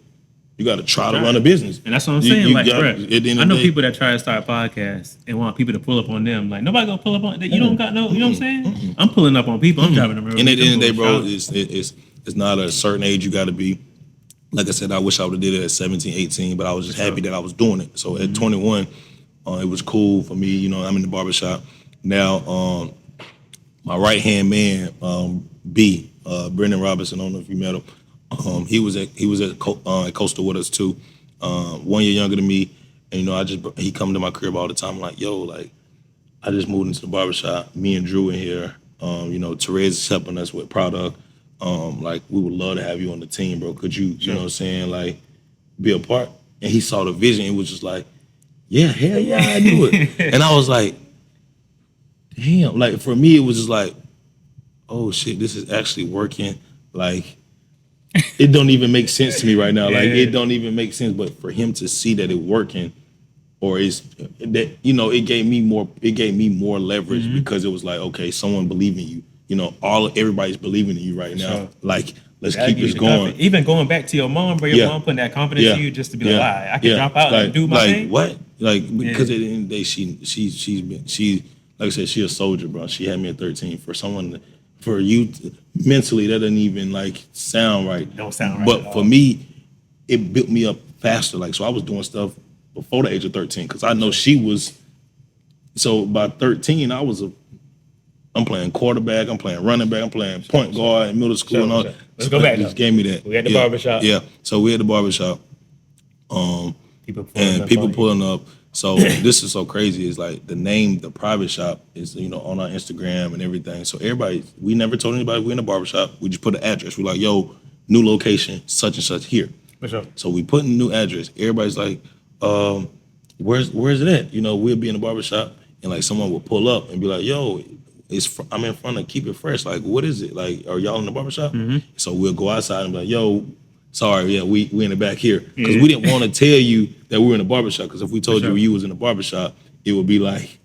You got to try to run a business. And that's what I'm saying. Like, bro, I know people that try to start podcasts and want people to pull up on them. Like, nobody gonna pull up on that. You don't got no, you know what I'm saying? I'm pulling up on people. I'm driving them around. And at the end of the day, bro, it's not a certain age you got to be. Like I said, I wish I would have did it at 17, 18, but I was just happy that I was doing it. So at 21, it was cool for me. You know, I'm in the barbershop. Now, my right-hand man, B, Brendan Robinson, I don't know if you met him. He was at Coastal with us too. 1 year younger than me, and he come to my crib all the time. I'm like, yo, like I just moved into the barbershop. Me and Drew in here. Therese is helping us with product. Like we would love to have you on the team, bro. Could you, you know what I'm saying, like be a part? And he saw the vision. It was just like, yeah, hell yeah, I do it. And I was like, damn. Like for me, it was just like, oh shit, this is actually working. Like it don't even make sense to me right now. Like it don't even make sense. But for him to see that it working, or is that it gave me more leverage because it was like, okay, someone believing you. Everybody's believing in you right now. Sure. Like let's keep this going. Even going back to your mom, bro, your mom putting that confidence in you just to be like, all right, I can drop out and do my thing. What? Like because at the end of the day, she like I said, she a soldier, bro. She had me at 13. For you mentally, that doesn't even like sound right. Don't sound right. But for me, it built me up faster. Like so, I was doing stuff before the age of 13 because I know she was. So by 13, I'm playing quarterback, I'm playing running back, I'm playing point guard in middle school and all. Let's go back. Just gave me that. We at the barbershop. Yeah, so we at the barbershop. People pulling up. So this is so crazy. It's like the name, the private shop is, on our Instagram and everything. So we never told anybody we're in the barbershop. We just put an address. We're like, yo, new location, such and such here. For sure. So we put in a new address. Everybody's like, where's it at? We'll be in the barbershop and like someone will pull up and be like, yo, I'm in front of Keep It Fresh. Like, what is it? Like, are y'all in the barbershop? Mm-hmm. So we'll go outside and be like, yo, sorry, yeah, we in the back here. Because we didn't want to tell you that we were in the barbershop. Because if we told you was in the barbershop, it would be like,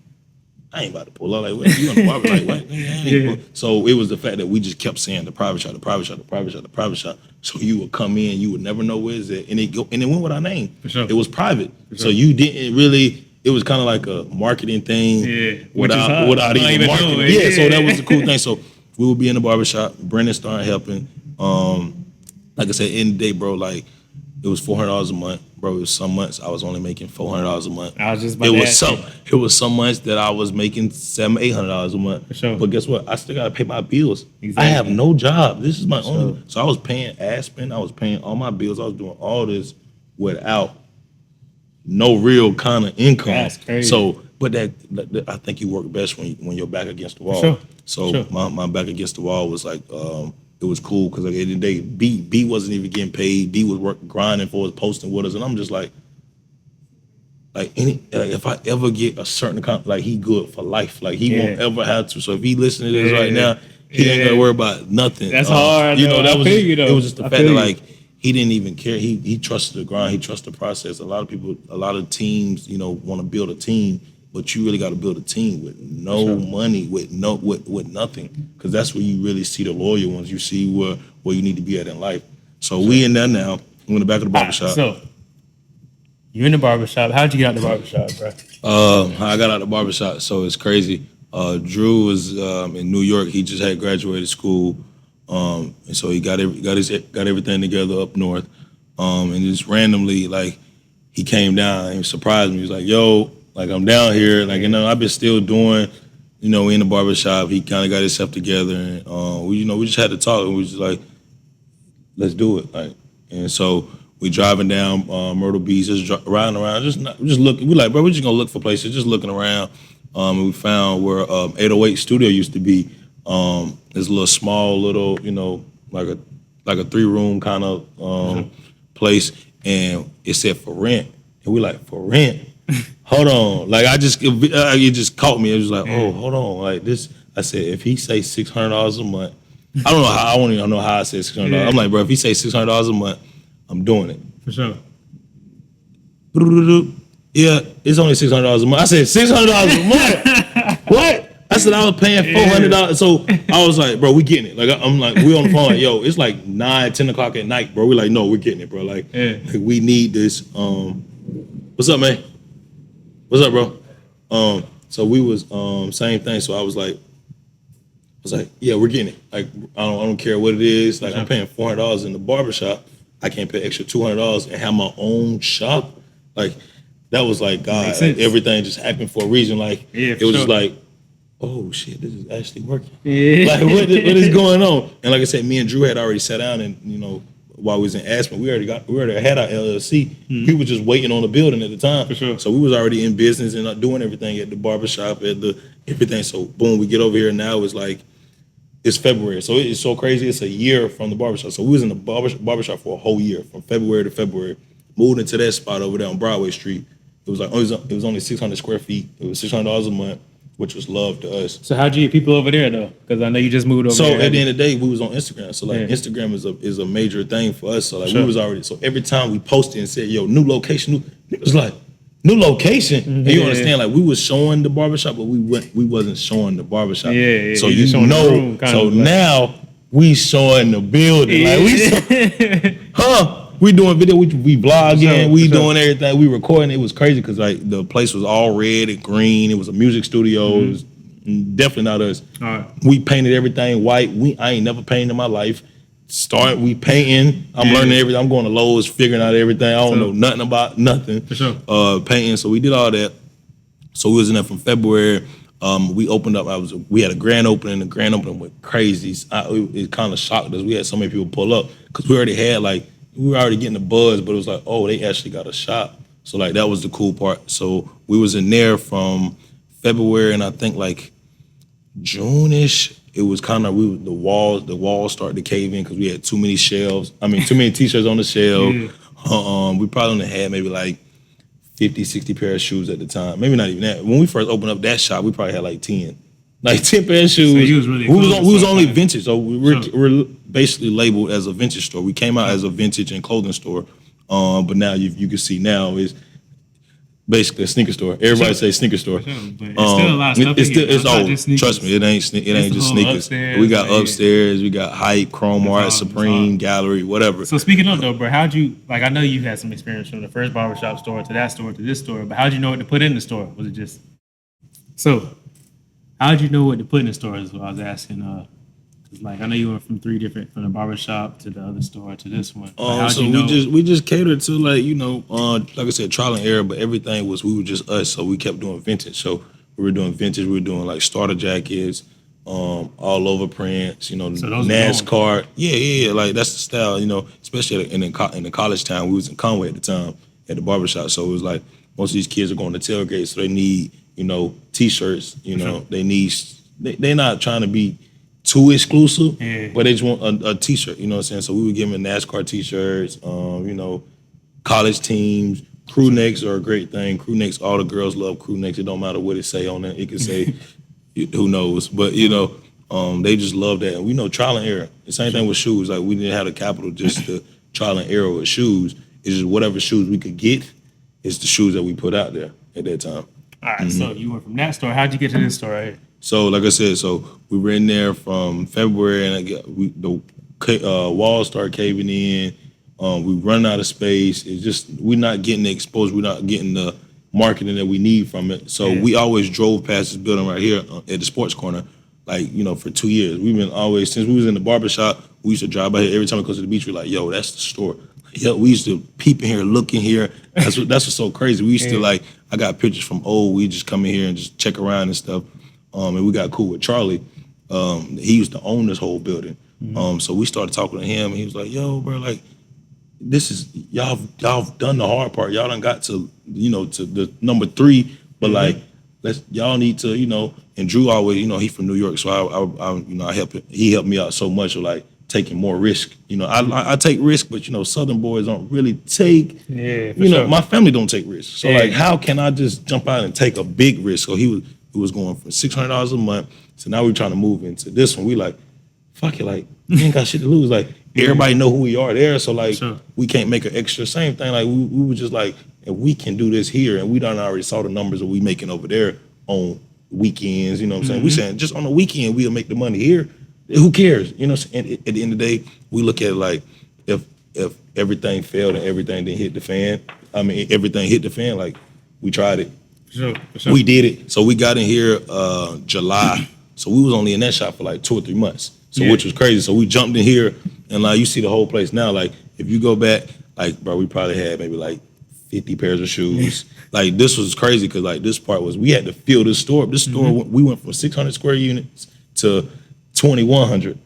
I ain't about to pull up. Like, what? You in the barbershop? Like, what? So it was the fact that we just kept saying the private shop, the private shop, the private shop, the private shop. So you would come in, you would never know where is it. And it went with our name. For sure. It was private. So you didn't really, it was kind of like a marketing thing without even marketing. Yeah, so that was the cool thing. So we would be in the barbershop. Brendan started helping. Like I said, in the day, bro, like it was $400 a month, bro. It was some months I was only making $400 a month. I was just about to ask you. It was some months that I was making $700-800 a month. For sure. But guess what? I still gotta pay my bills. Exactly. I have no job. This is my only. So I was paying Aspen. I was paying all my bills. I was doing all this without no real kind of income. That's crazy. So, but that I think you work best when you're back against the wall. Sure. So my back against the wall was like. It was cool because at the end of the day, B wasn't even getting paid. D was grinding for us, posting with us, and I'm just like if I ever get a certain kind, like he good for life, like he won't ever have to. So if he listening to this right now, he ain't gonna worry about nothing. That's hard. That was it was just the fact that like he didn't even care. He trusted the grind. He trusted the process. A lot of teams, want to build a team. But you really got to build a team with no money, with nothing, because that's where you really see the loyal ones. You see where you need to be at in life. So we in there now. We're in the back of the barbershop. So you in the barbershop. How'd you get out the barbershop, bro? How I got out the barbershop. So it's crazy. Drew was in New York. He just had graduated school, and so he got everything together up north. And just randomly, like he came down and he surprised me. He was like, "Yo." Like I'm down here, like I've been still doing, in the barbershop. He kind of got himself together, and we just had to talk. And we was just like, let's do it, like. And so we driving down Myrtle Beach, just riding around, just looking. We like, bro, we're just gonna look for places, just looking around. And we found where 808 Studio used to be. This little small, like a 3-room kind of place, and it said for rent, and we like for rent. Hold on, like it just caught me. It was like, oh, hold on, like this. I said, if he say $600 a month, I don't even know how I said $600. Yeah. I'm like, bro, if he say $600 a month, I'm doing it for sure. Yeah, it's only $600 a month. I said $600 a month. What? I said I was paying $400. So I was like, bro, we getting it. Like I'm like, we on the phone. Like, yo, it's like 9-10 o'clock at night, bro. We're like, no, we're getting it, bro. Like we need this. What's up, man? What's up, bro? So we was same thing. So I was like, yeah, we're getting it. Like I don't care what it is. Like I'm paying $400 in the barbershop. I can't pay extra $200 and have my own shop. Like that was like God. Like, everything just happened for a reason. Like it was just like, oh shit, this is actually working. Yeah. Like what is going on? And like I said, me and Drew had already sat down and while we was in Aspen, we already had our LLC. We were just waiting on the building at the time. For sure. So we was already in business and doing everything at the barbershop, everything. So boom, we get over here now. It's February. So it's so crazy. It's a year from the barbershop. So we was in the barbershop for a whole year, from February to February. Moved into that spot over there on Broadway Street. It was only 600 square feet. It was $600 a month, which was love to us. So how'd you get people over there though? Because I know you just moved over there. So at the end of the day, we was on Instagram. So Instagram is a major thing for us. So we was already, so every time we posted and said, yo, new location, it was like, new location. And you understand, like we was showing the barbershop, but we wasn't showing the barbershop. Yeah. So now we showing the building. Like we doing video, we vlogging, we doing everything, we recording. It was crazy because like the place was all red and green. It was a music studio. It was definitely not us. All right. We painted everything white. I ain't never painted in my life. We painting. I'm learning everything. I'm going to Lowe's, figuring out everything. I don't know nothing about nothing. For sure. Painting. So we did all that. So we was in there from February. We opened up. We had a grand opening. The grand opening went crazy. It kind of shocked us. We had so many people pull up because we were already getting the buzz, but it was like, oh, they actually got a shop. So like that was the cool part. So we was in there from February, and I think like June-ish. It was kind of the walls started to cave in because we had too many shelves. I mean, too many t-shirts on the shelf. We probably only had maybe like 50, 60 pair of shoes at the time. Maybe not even that. When we first opened up that shop, we probably had like 10. Like 10 pair of shoes. So you was really we was only vintage, so we're basically labeled as a vintage store. We came out as a vintage and clothing store, but now you can see now is basically a sneaker store. Everybody say sneaker store. But it's still a lot of stuff. It's old. Trust me, it ain't just sneakers. We got upstairs, we got Hype, Chrome Art, Supreme, Gallery, whatever. So speaking of though, bro, how'd you I know you had some experience from the first barbershop store to that store to this store, but how'd you know what to put in the store? Was it just how'd you know what to put in the store is what I was asking. Cause I know you went from the barbershop to the other store to this one. So we just catered to like I said, trial and error, but everything we were just us. So we kept doing vintage. So we were doing vintage. We were doing like starter jackets, all over prints. So NASCAR. Yeah. Like that's the style. Especially in the college town. We was in Conway at the time at the barbershop. So it was like most of these kids are going to tailgate, so they need t-shirts. They need. They're not trying to be too exclusive, but they just want a t-shirt, you know what I'm saying? So we would give them NASCAR t-shirts, college teams. Crew necks are a great thing. Crew necks, all the girls love crew necks. It don't matter what it say on it. It can say, who knows? But, they just love that. And we know trial and error. The same thing with shoes. Like, we didn't have the capital just to trial and error with shoes. It's just whatever shoes we could get is the shoes that we put out there at that time. All right, so you went from that store. How'd you get to this store right here? So, like I said, we were in there from February, and the walls started caving in. We run out of space. It's just we're not getting the exposure. We're not getting the marketing that we need from it. So we always drove past this building right here at the Sports Corner, for 2 years. We've been always, since we was in the barbershop, we used to drive by here every time we go to the beach. We're like, yo, that's the store. Yeah, we used to peep in here, look in here. That's what's so crazy. We used to I got pictures from we just come in here and just check around and stuff. And we got cool with Charlie. He used to own this whole building. So we started talking to him, and he was like, yo, bro, this is, y'all done the hard part. Y'all done got to, to the number 3, but y'all need to, and Drew always, he from New York, so he helped me out so much of taking more risk. I take risk, but Southern boys don't really take. Yeah, sure. My family don't take risks. So how can I just jump out and take a big risk? So he was going from $600 a month. So now we're trying to move into this one. We fuck it, we ain't got shit to lose. Everybody know who we are there. So we can't make an extra. Same thing. We were just if we can do this here, and we done already saw the numbers that we making over there on weekends. You know what I'm saying? We saying just on the weekend we'll make the money here. Who cares? And at the end of the day, we look at it if everything failed and everything didn't hit the fan. I mean, everything hit the fan. We tried it. For sure. We did it. So we got in here July. So we was only in that shop for 2 or 3 months. So which was crazy. So we jumped in here, and you see the whole place now. If you go back, bro, we probably had maybe 50 pairs of shoes. This was crazy because this part was we had to fill this store. This store we went from 600 square units to 2,100.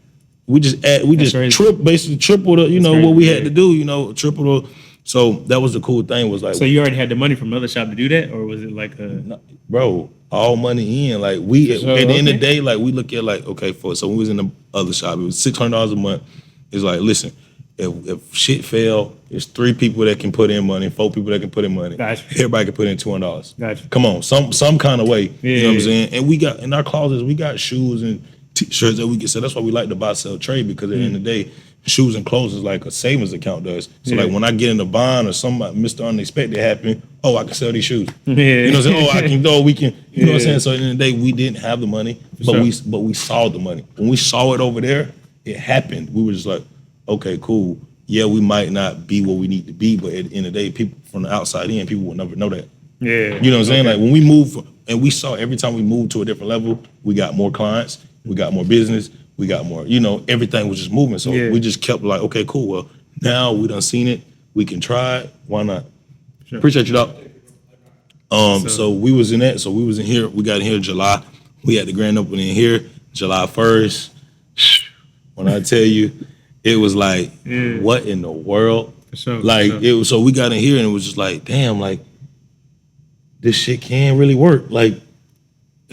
We just basically tripled what we had to do, triple the. So that was the cool thing was like. So you already had the money from another shop to do that, or was it like a? Bro, all money in. Like we at the end of the day, like we look at like so we was in the other shop. It was $600 a month. It's like, listen, if shit fail, it's 3 people that can put in money, 4 people that can put in money. Gotcha. Everybody can put in $200. Gotcha. Come on, some kind of way. Yeah, you know what I'm saying? And we got in our closets, we got shoes and T-shirts that we can sell. That's why we like to buy, sell, trade, because at the end of the day, shoes and clothes is like a savings account does. So like when I get in a bond or something Mr. Unexpected happen, I can sell these shoes. You know what I'm saying? We can, you know what I'm saying? So at the end of the day, we didn't have the money, but we saw the money. When we saw it over there, it happened. We were just like, okay, cool. Yeah, we might not be what we need to be, but at the end of the day, people from the outside in, people will never know that. Yeah. You know what I'm saying? Like when we move, and we saw every time we moved to a different level, we got more clients, we got more business, we got more, everything was just moving. So we just kept like, okay, cool. Well, now we done seen it. We can try it. Why not? Sure. Appreciate you, Doc. So we was in that. So we was in here. We got in here in July. We had the grand opening here, July 1st. When I tell you, it was like, what in the world? For sure. It was. So we got in here and it was just like, damn, like this shit can't really work. Like,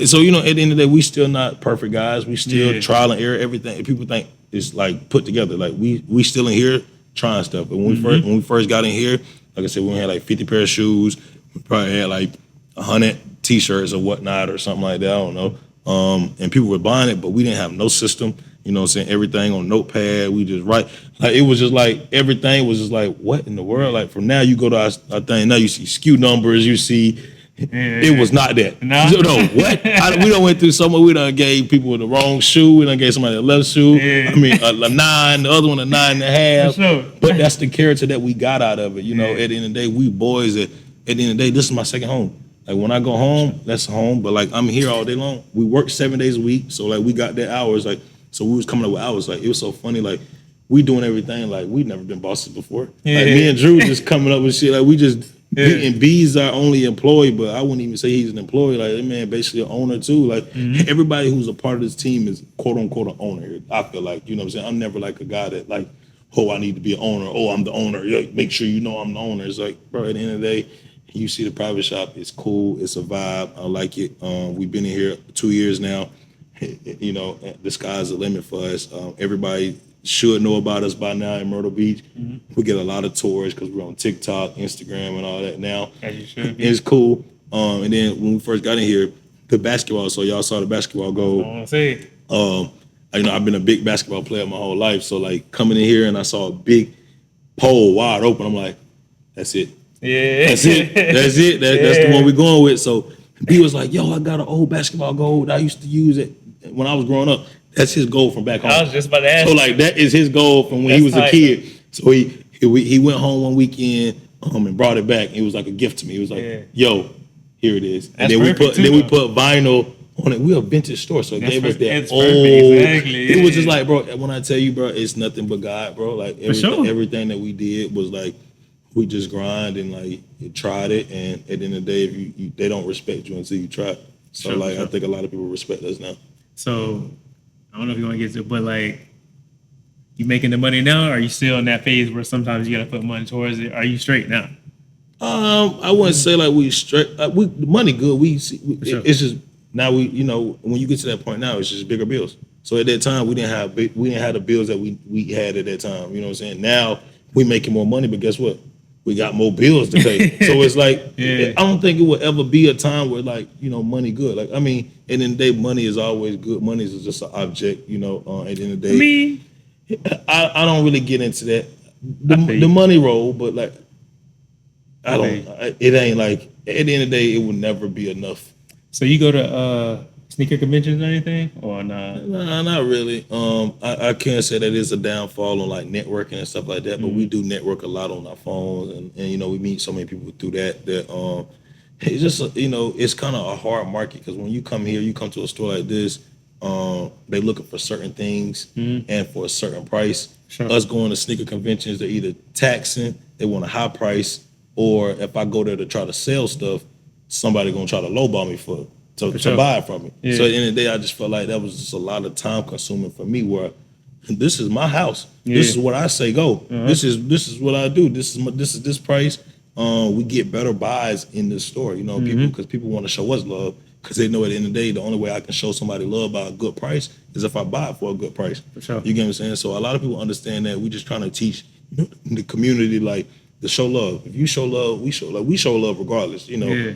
so at the end of the day, we still not perfect guys. We still trial and error everything. People think it's like put together. Like we still in here trying stuff. But when we first got in here, like I said, we had like 50 pair of shoes. We probably had like 100 T-shirts or whatnot or something like that. I don't know. And people were buying it, but we didn't have no system. You know what I'm saying? Everything on notepad. We just write. Like it was just like everything was just like, what in the world? Like from now you go to our thing. Now you see SKU numbers. You see. It was not that. No, what? We done went through so much. We done gave people the wrong shoe. We done gave somebody the left shoe. I mean, a 9, the other one a 9.5. Sure. But that's the character that we got out of it. At the end of the day, we boys at the end of the day, this is my second home. Like when I go home, that's home. But like I'm here all day long. We work 7 days a week. So like we got that hours. Like, so we was coming up with hours. Like it was so funny. Like we doing everything. Like we'd never been bosses before. Like me and Drew just coming up with shit. Like we just, and B's our only employee, but I wouldn't even say he's an employee. Like that man basically an owner too. Like everybody who's a part of this team is quote unquote an owner. I feel like, you know what I'm saying? I'm never like a guy that like, I need to be an owner. I'm the owner. Like, make sure you know I'm the owner. It's like, bro, at the end of the day, you see the private shop, it's cool, it's a vibe. I like it. We've been in here 2 years now. The sky's the limit for us. Everybody should know about us by now in Myrtle Beach. We get a lot of tours because we're on TikTok, Instagram, and all that now. As you should be. It's cool. And then when we first got in here, the basketball. So y'all saw the basketball goal. I want to say. I've been a big basketball player my whole life. So like coming in here and I saw a big pole wide open. I'm like, that's it. Yeah, that's it. That's it. That's the one we're going with. So B was like, yo, I got an old basketball goal that I used to use it when I was growing up. That's his goal from back home. I was just about to ask. So like that is his goal from when he was a kid. So he went home one weekend and brought it back. It was like a gift to me. He was like, yo, here it is. And then we put vinyl on it. We're a vintage store, so it gave us that old. Exactly. It was just like, bro, when I tell you, bro, it's nothing but God, bro. Like everything that we did was like we just grind and like you tried it, and at the end of the day, if they don't respect you until you try it. So I think a lot of people respect us now. So I don't know if you want to get to it, but like you making the money now, or are you still in that phase where sometimes you got to put money towards it? Are you straight now? I wouldn't say like we straight. The money good. It's just now when you get to that point now, it's just bigger bills. So at that time we didn't have the bills that we had at that time. You know what I'm saying? Now we making more money, but guess what? We got more bills to pay. So it's like, I don't think it will ever be a time where like, money good. Like, I mean, at the end of the day, money is always good. Money is just an object, at the end of the day. I don't really get into that. The money roll, but like, it ain't like, at the end of the day, it will never be enough. So you go to sneaker conventions or anything, or not? Nah, not really. I can't say that it's a downfall on like networking and stuff like that, but we do network a lot on our phones, and we meet so many people through that it's just it's kind of a hard market, because when you come here, you come to a store like this, they looking for certain things and for a certain price. Sure. Us going to sneaker conventions, they're either taxing, they want a high price, or if I go there to try to sell stuff, somebody gonna try to lowball me to buy it from me. Yeah. So at the end of the day, I just felt like that was just a lot of time consuming for me, where this is my house. This is what I say go. This is what I do. This is this price. We get better buys in this store, you know, because people want to show us love because they know at the end of the day, the only way I can show somebody love by a good price is if I buy it for a good price. For sure. You get what I'm saying? So a lot of people understand that. We just trying to teach the community like to show love. If you show love, we show love regardless, you know. Yeah.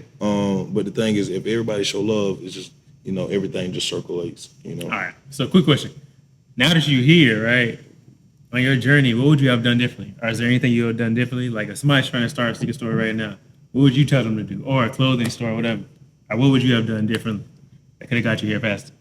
But the thing is, if everybody show love, it's just, you know, everything just circulates, you know. All right. So quick question. Now that you're here, right, on your journey, what would you have done differently? Or is there anything you would have done differently? Like if somebody's trying to start a sneaker store right now, what would you tell them to do? Or a clothing store, whatever. Or what would you have done differently that could have got you here faster?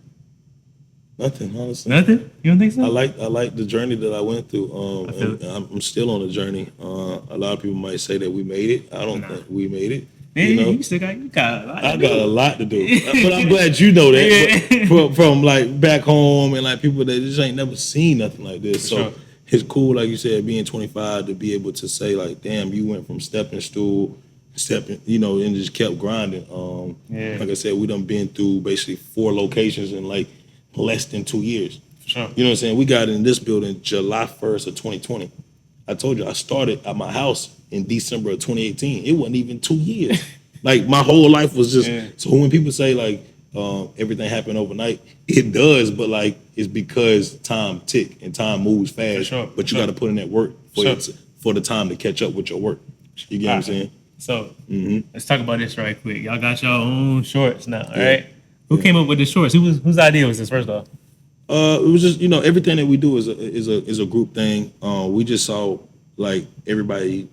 Nothing, honestly. Nothing? You don't think so? I like the journey that I went through. And I'm still on the journey. A lot of people might say that we made it. I don't think we made it. Man, you know? you still got a lot I got a lot to do. But I'm glad you know that. But from like back home and like people that just ain't never seen nothing like this. So it's cool, like you said, being 25 to be able to say like, damn, you went from stepping stool, you know, and just kept grinding. Like I said, we done been through basically 4 locations in like less than 2 years. You know what I'm saying? We got in this building July 1st of 2020. I told you I started at my house in December of 2018. It wasn't even 2 years. Like my whole life was just so when people say like everything happened overnight, it does, but like it's because time tick and time moves fast. But you got to put in that work for the time to catch up with your work. You get what I'm saying? So let's talk about this right quick. Y'all got your own shorts now, all right? Who came up with the shorts? Whose idea was this first off? It was just, you know, everything that we do is a group thing. We just saw like everybody.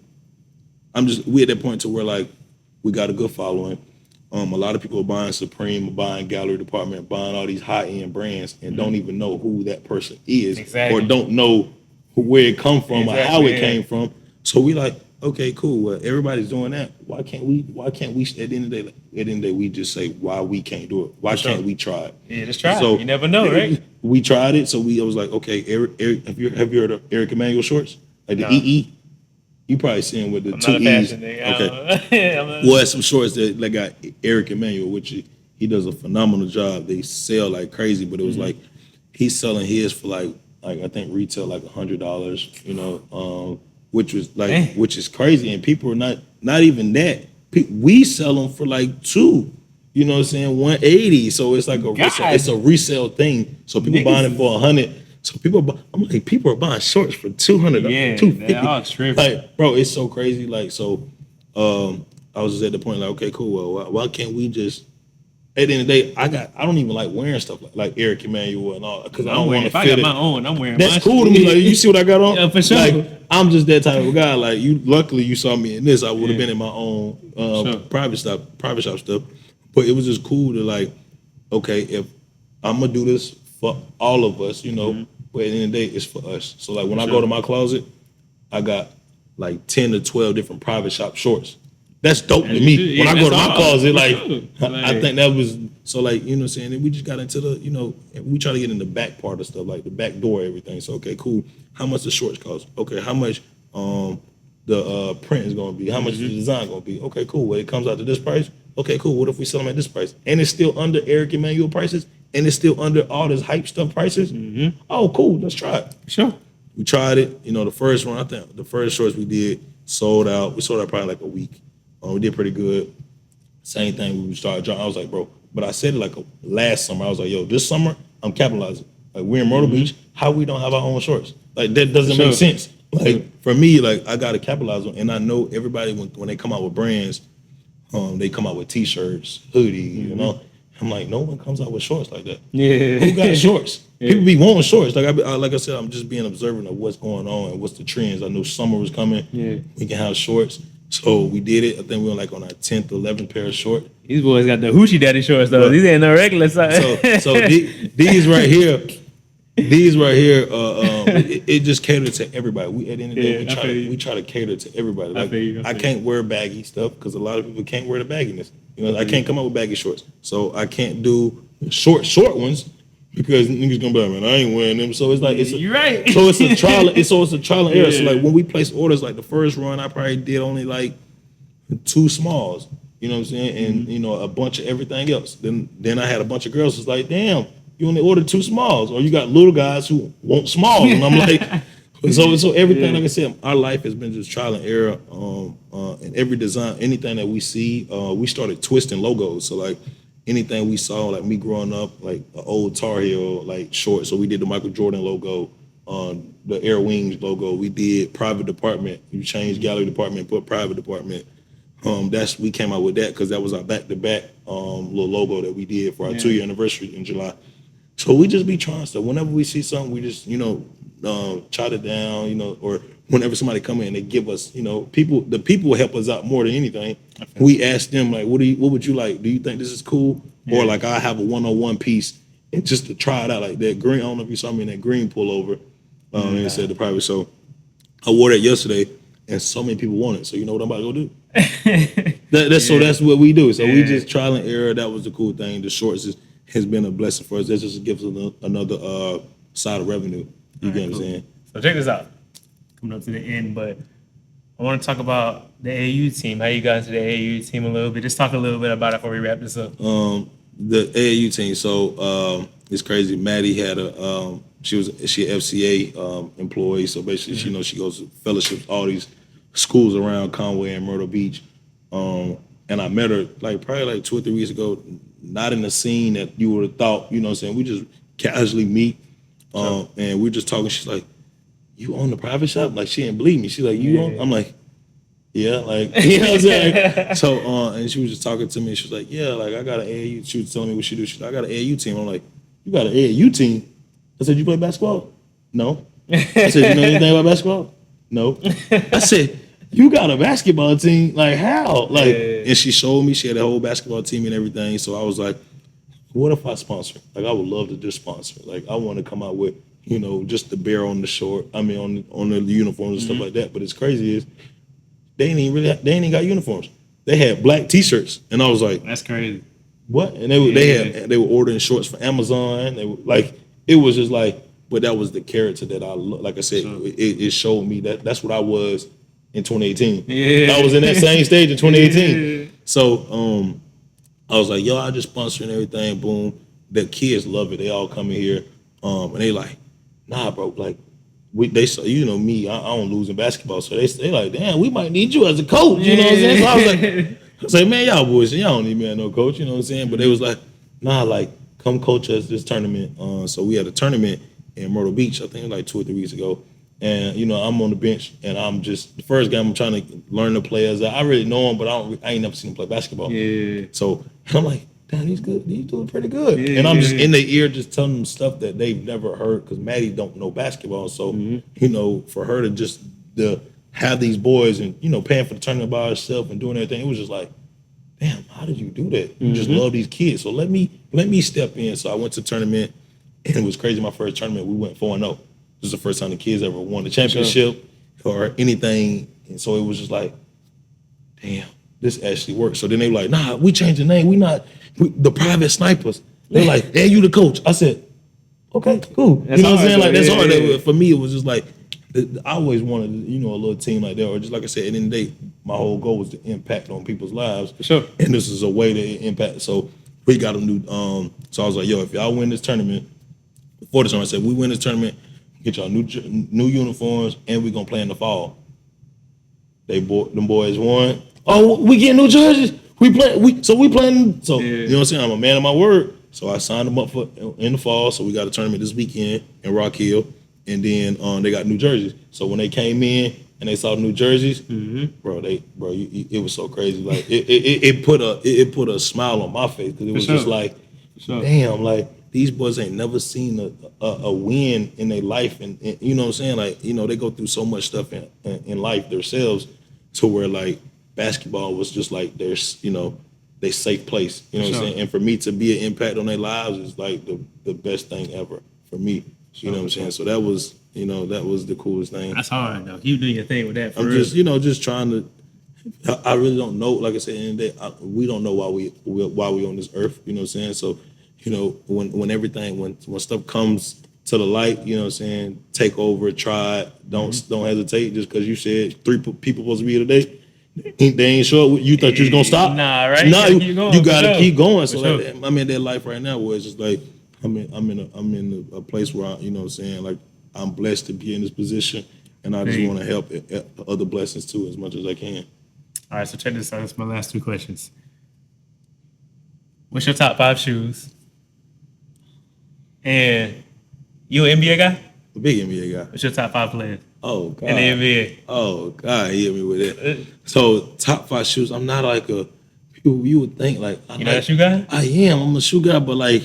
We at that point to where like we got a good following. A lot of people are buying Supreme, buying Gallery Department, buying all these high-end brands and don't even know who that person is or don't know where it come from or how it came from. So we like, okay, cool. Well, everybody's doing that. Why can't we at the end of the day, we just say why we can't do it? Why can't we try it? Yeah, just try it. You never know, right? We tried it, so I was like, okay, Eric, have you heard of Eric Emmanuel shorts? Like the EE? You probably seen with the 2 E's. Okay. Well, it's some shorts that got Eric Emmanuel, which he does a phenomenal job. They sell like crazy, but it was like he's selling his for like I think retail like $100, you know, which is crazy, and people are not even that. We sell them for like $200, you know what I'm saying, $180. So it's like it's a resale thing. So people buying it for $100. So people are buying shorts for $200, yeah, $250. Like, bro, it's so crazy. Like, so I was just at the point like, okay, cool. Well, why can't we just? At the end of the day, I don't even like wearing stuff like Eric Emmanuel and all because I don't want to fit it. If I got my own, I'm wearing. That's cool to me. Like, you see what I got on? Yeah, for sure. Like, I'm just that type of guy. Like, luckily you saw me in this. I would have been in my own private shop stuff. But it was just cool to like, okay, if I'm gonna do this for all of us, you know. But at the end of the day, it's for us. So like when I go to my closet, I got like 10 to 12 different private shop shorts. That's dope to me. When I go to my closet, like I think that was so like, you know what I'm saying? And we just got into the, you know, we try to get in the back part of stuff, like the back door, everything. So okay, cool. How much the shorts cost? Okay, how much the print is gonna be? How much the design gonna be? Okay, cool. Well, it comes out to this price. Okay, cool. What if we sell them at this price? And it's still under Eric Emmanuel prices? And it's still under all this hype stuff prices? Oh, cool. Let's try it. Sure. We tried it. You know, the first one, I think the first shorts we did sold out. We sold out probably like a week. We did pretty good. Same thing when we started drawing. I was like, bro, but I said it like last summer. I was like, yo, this summer, I'm capitalizing. Like, we're in Myrtle Beach. How we don't have our own shorts? Like, that doesn't make sense. Like, for me, like, I got to capitalize on. And I know everybody, when they come out with brands, they come out with T-shirts, hoodies, you know. I'm like, no one comes out with shorts like that. Yeah. Who got shorts? People be wanting shorts. Like I said, I'm just being observant of what's going on and what's the trends. I knew summer was coming. Yeah. We can have shorts. So we did it. I think we were like on our 10th, 11th pair of shorts. These boys got the hoochie daddy shorts though. These ain't no regular size. So these right here, it just catered to everybody. We at the end of the day, we try to cater to everybody. Like I can't wear baggy stuff because a lot of people can't wear the bagginess. You know, I can't come out with baggy shorts. So I can't do short ones because niggas gonna be like, man, I ain't wearing them. So it's like you're right. So it's a trial. It's a trial and error. So like when we place orders, like the first run, I probably did only like 2 smalls. You know what I'm saying? And you know, a bunch of everything else. Then I had a bunch of girls who's like, damn, you only ordered 2 smalls, or you got little guys who want smalls, and I'm like, so everything, like I said, our life has been just trial and error. And every design, anything that we see, we started twisting logos. So like anything we saw, like me growing up, like an old Tar Heel like short. So we did the Michael Jordan logo, the Air Wings logo. We did private department. We changed gallery department, put private department. We came out with that because that was our back-to-back little logo that we did for our 2-year anniversary in July. So we just be trying stuff. Whenever we see something, we just, jot it down, or whenever somebody come in and they give us, the people will help us out more than anything. We ask them, like, what would you like? Do you think this is cool? Yeah. Or like I have a 101 piece, and just to try it out, like that green, I don't know if you saw me in that green pullover, and it said the private. So I wore that yesterday, and so many people want it. So you know what I'm about to go do? So that's what we do. So we just trial and error. That was the cool thing. The shorts has been a blessing for us. That just gives us another side of revenue. You get what I'm saying? So check this out. Coming up to the end, but I want to talk about the AAU team. How you got to the AAU team a little bit. Just talk a little bit about it before we wrap this up. The AAU team. So it's crazy. Maddie had she an FCA employee. So basically, she goes to fellowships all these schools around Conway and Myrtle Beach. And I met her probably 2 or 3 weeks ago. Not in the scene that you would have thought. You know what I'm saying? We just casually meet. And we're just talking. She's like, "You own the private shop?" Like, she didn't believe me. She's like, "You own?" I'm like, "Yeah." Like, you know what I'm saying? So, and she was just talking to me. She was like, "Yeah, like I got an AAU." She was telling me what she do. She's like, "I got an AAU team." I'm like, "You got an AAU team?" I said, "You play basketball?" No. I said, "You know anything about basketball?" No. I said, "You got a basketball team? Like, how?" Like, and she showed me she had a whole basketball team and everything. So I was like, what if I sponsor? Like, I would love to just sponsor. Like, I want to come out with, just the bear on the short. I mean, on the uniforms and stuff like that. But it's crazy is they ain't got uniforms. They had black T-shirts, and I was like, that's crazy. What? And they were ordering shorts for Amazon. They were like, it was just like, but that was the character that I like I said, it showed me that's what I was in 2018. Yeah. I was in that same stage in 2018. Yeah. So I was like, yo, I just sponsor and everything. Boom. The kids love it. They all come in here. And they like, nah, bro. Like, they saw, me, I don't lose in basketball. So they like, damn, we might need you as a coach. You know what I'm saying? So I was like, man, y'all boys, y'all don't need me as no coach. You know what I'm saying? But they was like, nah, like, come coach us this tournament. So we had a tournament in Myrtle Beach, I think it was like 2 or 3 weeks ago. And, I'm on the bench, and I'm just, the first game I'm trying to learn the players. I really know them, but I ain't never seen them play basketball. Yeah. So I'm like, damn, he's good. He's doing pretty good. Yeah, and I'm just in their ear just telling them stuff that they've never heard because Maddie don't know basketball. So, for her to just have these boys and, paying for the tournament by herself and doing everything, it was just like, damn, how did you do that? You just love these kids. So let me step in. So I went to the tournament, and it was crazy. My first tournament, we went 4-0. This is the first time the kids ever won the championship or anything. And so it was just like, damn, this actually works. So then they were like, nah, we changed the name. The private snipers. They're like, hey, you the coach. I said, okay, cool. That's what I'm saying? Like, that's hard. For me, it was just like, I always wanted, a little team like that. Or just like I said, at the end of the day, my whole goal was to impact on people's lives. For sure. And this is a way to impact. So we got a new, so I was like, yo, if y'all win this tournament, before the tournament, I said, we win this tournament, get y'all new uniforms, and we're going to play in the fall. Them boys won. Oh, we get new jerseys. We playing. So, you know what I'm saying? I'm a man of my word. So I signed them up for in the fall. So we got a tournament this weekend in Rock Hill. And then they got new jerseys. So when they came in and they saw the new jerseys, it was so crazy. Like it put a smile on my face because it was just like, damn, like these boys ain't never seen a win in their life, and you know what I'm saying? Like, they go through so much stuff in life themselves, to where like basketball was just like their they safe place. You know what I'm saying? And for me to be an impact on their lives is like the best thing ever for me. You know what I'm saying? So that was the coolest thing. That's hard though. You doing your thing with that. I'm just just trying to. I really don't know. Like I said, in the day, we don't know why we on this earth. You know what I'm saying? So, when stuff comes to the light, you know what I'm saying, take over, try it. Don't hesitate. Just because you said 3 people supposed to be here today, they ain't sure you thought you was gonna stop. Nah, right? Nah, you gotta keep going. So I'm in that life right now where it's just like, I'm in a place where you know what I'm saying, like I'm blessed to be in this position, and I just want to help other blessings too as much as I can. All right, so check this out. That's my last 2 questions. What's your top 5 shoes? And you an NBA guy? A big NBA guy. What's your top 5 players? Oh God. In the NBA. Oh God, he hit me with it. So top 5 shoes. I'm not like a people you would think like You not a shoe guy? I am. I'm a shoe guy, but like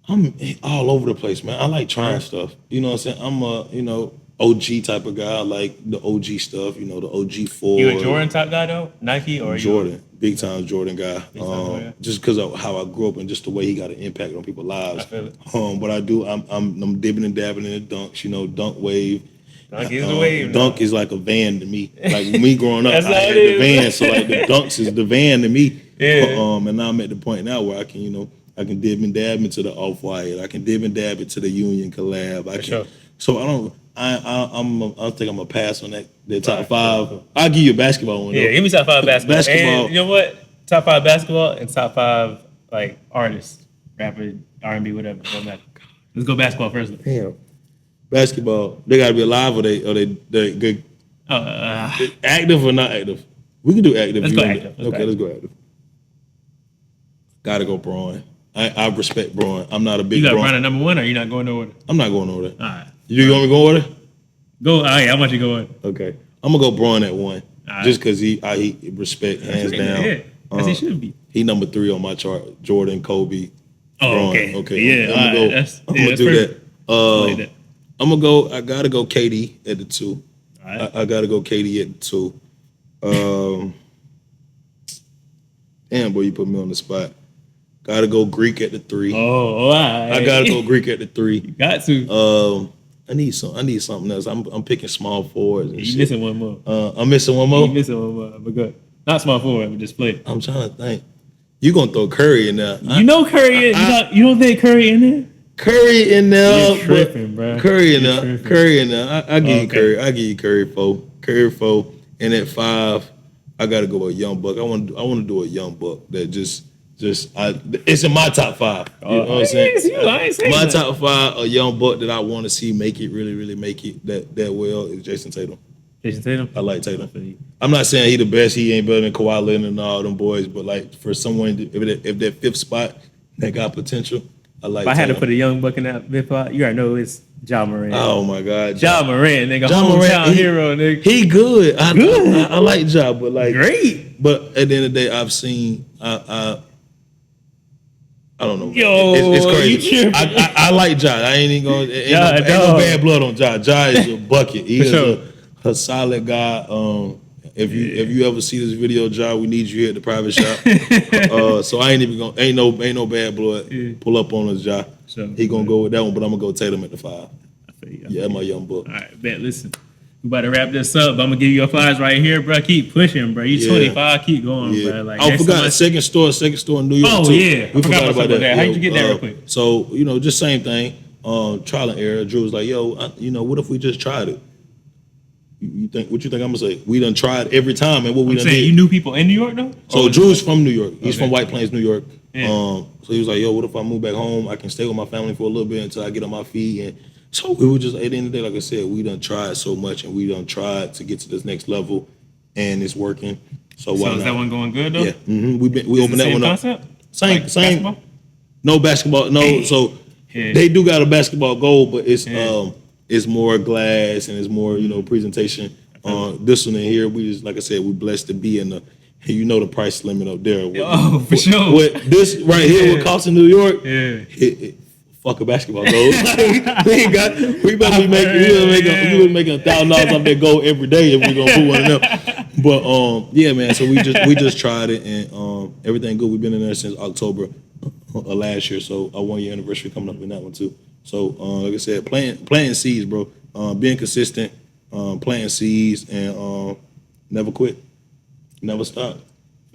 I'm all over the place, man. I like trying stuff. You know what I'm saying? I'm a OG type of guy. I like the OG stuff. You know, the OG 4. You a Jordan type guy though? Nike or Jordan? Big time Jordan guy. Guy. Just because of how I grew up and just the way he got an impact on people's lives. I feel it. What I do, I'm dipping and dabbing in the dunks. You know, dunk wave. Dunk is the wave. Dunk is like a van to me. Like me growing up, I That's had how it the is. van, so like the dunks is the van to me. Yeah. And now I'm at the point now where I can, I can dib and dab into the Off-White. I can dib and dab into the Union collab. I can. Sure. So I don't. I think I'm gonna pass on that top 5. I'll give you a basketball one. Though. Yeah, give me top 5 basketball. Basketball. And you know what? Top 5 basketball and top 5 like artists, rapper, R&B, whatever. Don't matter. Let's go basketball first. Damn. Basketball. They gotta be alive or they good. Active or not active? We can do active. Let's go active. Let's go active. Gotta go Braun. I respect Braun. I'm not a big. You got Braun. Braun at number 1, or you not going no order? I'm not going over there. All right. You want me to go order? Go. All right. I want you to go in. Okay. I'm gonna go Braun at 1, right. just because he respect hands down. Yeah. As he should be. He number 3 on my chart. Jordan, Kobe. Oh, Braun. okay. Yeah. I'm gonna go. That's I'm gonna do perfect. that. Like that. I'm gonna go. I gotta go KD at the 2. All right. I gotta go KD at the 2. Damn, boy, you put me on the spot. Gotta go Greek at the 3. Oh, all right. I gotta go Greek at the 3. Got to. I need something else. I'm picking small forwards. And You shit. missing one more. I'm missing one more. You missing one more. But good. Not small forward, but just play. I'm trying to think. You gonna throw Curry in there? You know Curry. You don't think Curry in there? Curry in there. You're tripping, bro. Curry in You're there. tripping. Curry in there. I give you Okay. Curry. I give you Curry 4. Curry 4. And at 5, I gotta go with Young Buck. I want to do a Young Buck that it's in my top 5. You know what I'm saying? I ain't saying My that. top 5, a young buck that I want to see make it really make it that well is Jason Tatum. Jason Tatum. I like Tatum. I'm not saying he the best. He ain't better than Kawhi Leonard and all them boys, but like for someone if that 5th spot that got potential, I like. If I had to Tatum. put a young buck in that fifth spot, you already know it's Ja Morant. Oh my God, Ja Morant, nigga, Ja hometown Morant, hero, nigga. He good. I like Ja, but like Great. But at the end of the day, I've seen I don't know. Yo, it's crazy. you tripping. I like Ja. I ain't even going. Ain't Ja, no bad blood on Ja. Ja is a bucket. He For is sure. a solid guy. If you ever see this video, Ja, we need you here at the private shop. So I ain't even gonna. Ain't no bad blood. Yeah. Pull up on us, Ja. Sure. He gonna go with that one, but I'm gonna go Tatum at the 5. I feel you. Yeah, my young buck. All right, bet. Listen, we about to wrap this up. But I'm gonna give you your flowers right here, bro. Keep pushing, bro. You Yeah. 25. Keep going, Yeah. bro. Like, I next forgot time second store in New York. Oh, too. yeah. I We forgot about that. How'd you get that real quick? So just same thing. Trial and error. Drew was like, "Yo, what if we just tried it? You think? What you think I'm gonna say? We done tried every time, and what we I'm done saying did." you knew people in New York though. So Drew's from New York. He's Okay. from White Plains, New York. Yeah. So he was like, "Yo, what if I move back home? I can stay with my family for a little bit until I get on my feet." And so we were just at the end of the day, like I said, we done tried so much, and we done tried to get to this next level, and it's working. So why So not? is that one going good though? Yeah, we opened that Same one up. concept? Same. Basketball? No basketball. No. Hey. So Yeah. they do got a basketball goal, but Yeah. it's more glass and it's more presentation. This one in here, we just like I said, we blessed to be in the the price limit up there. Oh, for sure. What this right here would cost in New York? Yeah. Fuck a basketball goal. we better be making $1,000 off that goal every day if we gonna put one of them. But yeah, man. So we just tried it and everything good. We've been in there since October of last year. So our 1 year anniversary coming up in that one too. So like I said, planting seeds, bro. Being consistent, planting seeds, and never quit, never stop.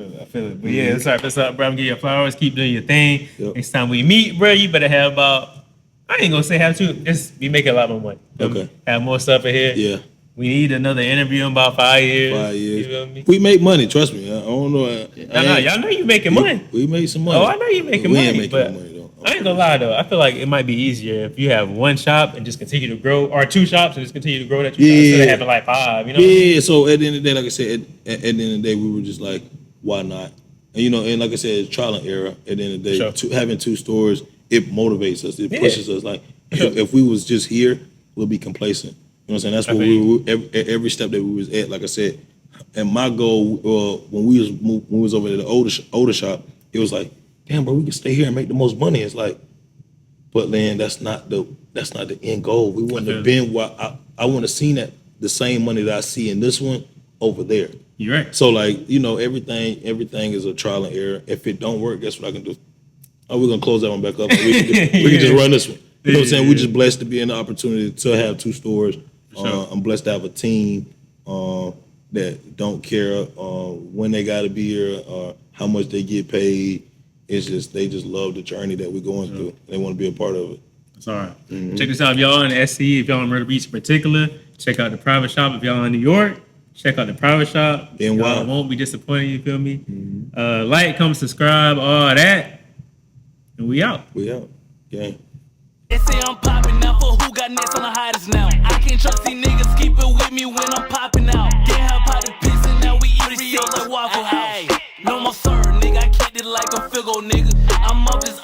I feel it. But yeah, that's up, bro. I'm giving you flowers. Keep doing your thing. Yep. Next time we meet, bro, you better have I ain't gonna say have to. Just be making a lot more money. Okay. Have more stuff in here. Yeah. We need another interview in about 5 years. 5 years. You feel me? We make money. Trust me. I don't know. No, y'all know you making money. We made some money. Oh, I know you making we money, ain't making but no money though. I ain't gonna lie though. I feel like it might be easier if you have one shop and just continue to grow, or two shops and just continue to grow that shop instead of having like 5. You know? Yeah. So at the end of the day, like I said, at the end of the day, we were just like, why not? And and like I said, it's trial and error. At the end of the day, having 2 stores, it motivates us. It pushes us. Like if we was just here, we'll be complacent. You know what I'm saying? That's what we were, every step that we was at. Like I said, and my goal when we was over at the older shop, it was like, damn, bro, we can stay here and make the most money. It's like, but then that's not the end goal. We wouldn't have been I wouldn't have seen that the same money that I see in this one over there. You're right. So like, everything is a trial and error. If it don't work, guess what I can do? Oh, we're gonna close that one back up. We can just run this one. You know what I'm saying? We're just blessed to be in the opportunity to have 2 stores. I'm blessed to have a team that don't care when they gotta be here or how much they get paid. It's just they just love the journey that we're going through. They want to be a part of it. That's all right. Mm-hmm. Check this out, if y'all in the SC, if y'all in Myrtle Beach in particular, check out the private shop. If y'all in New York, check out the private shop. Y'all won't be disappointed, you feel me? Mm-hmm. Like, comment, subscribe, all that. And we out. Yeah. They say I'm popping now for who got next on the hottest now. I can't trust these niggas, keep it with me when I'm popping out. Can't help how the pissing now we eat Rio like Waffle House. No more sir, nigga, I kicked it like a Figo, nigga. I'm up this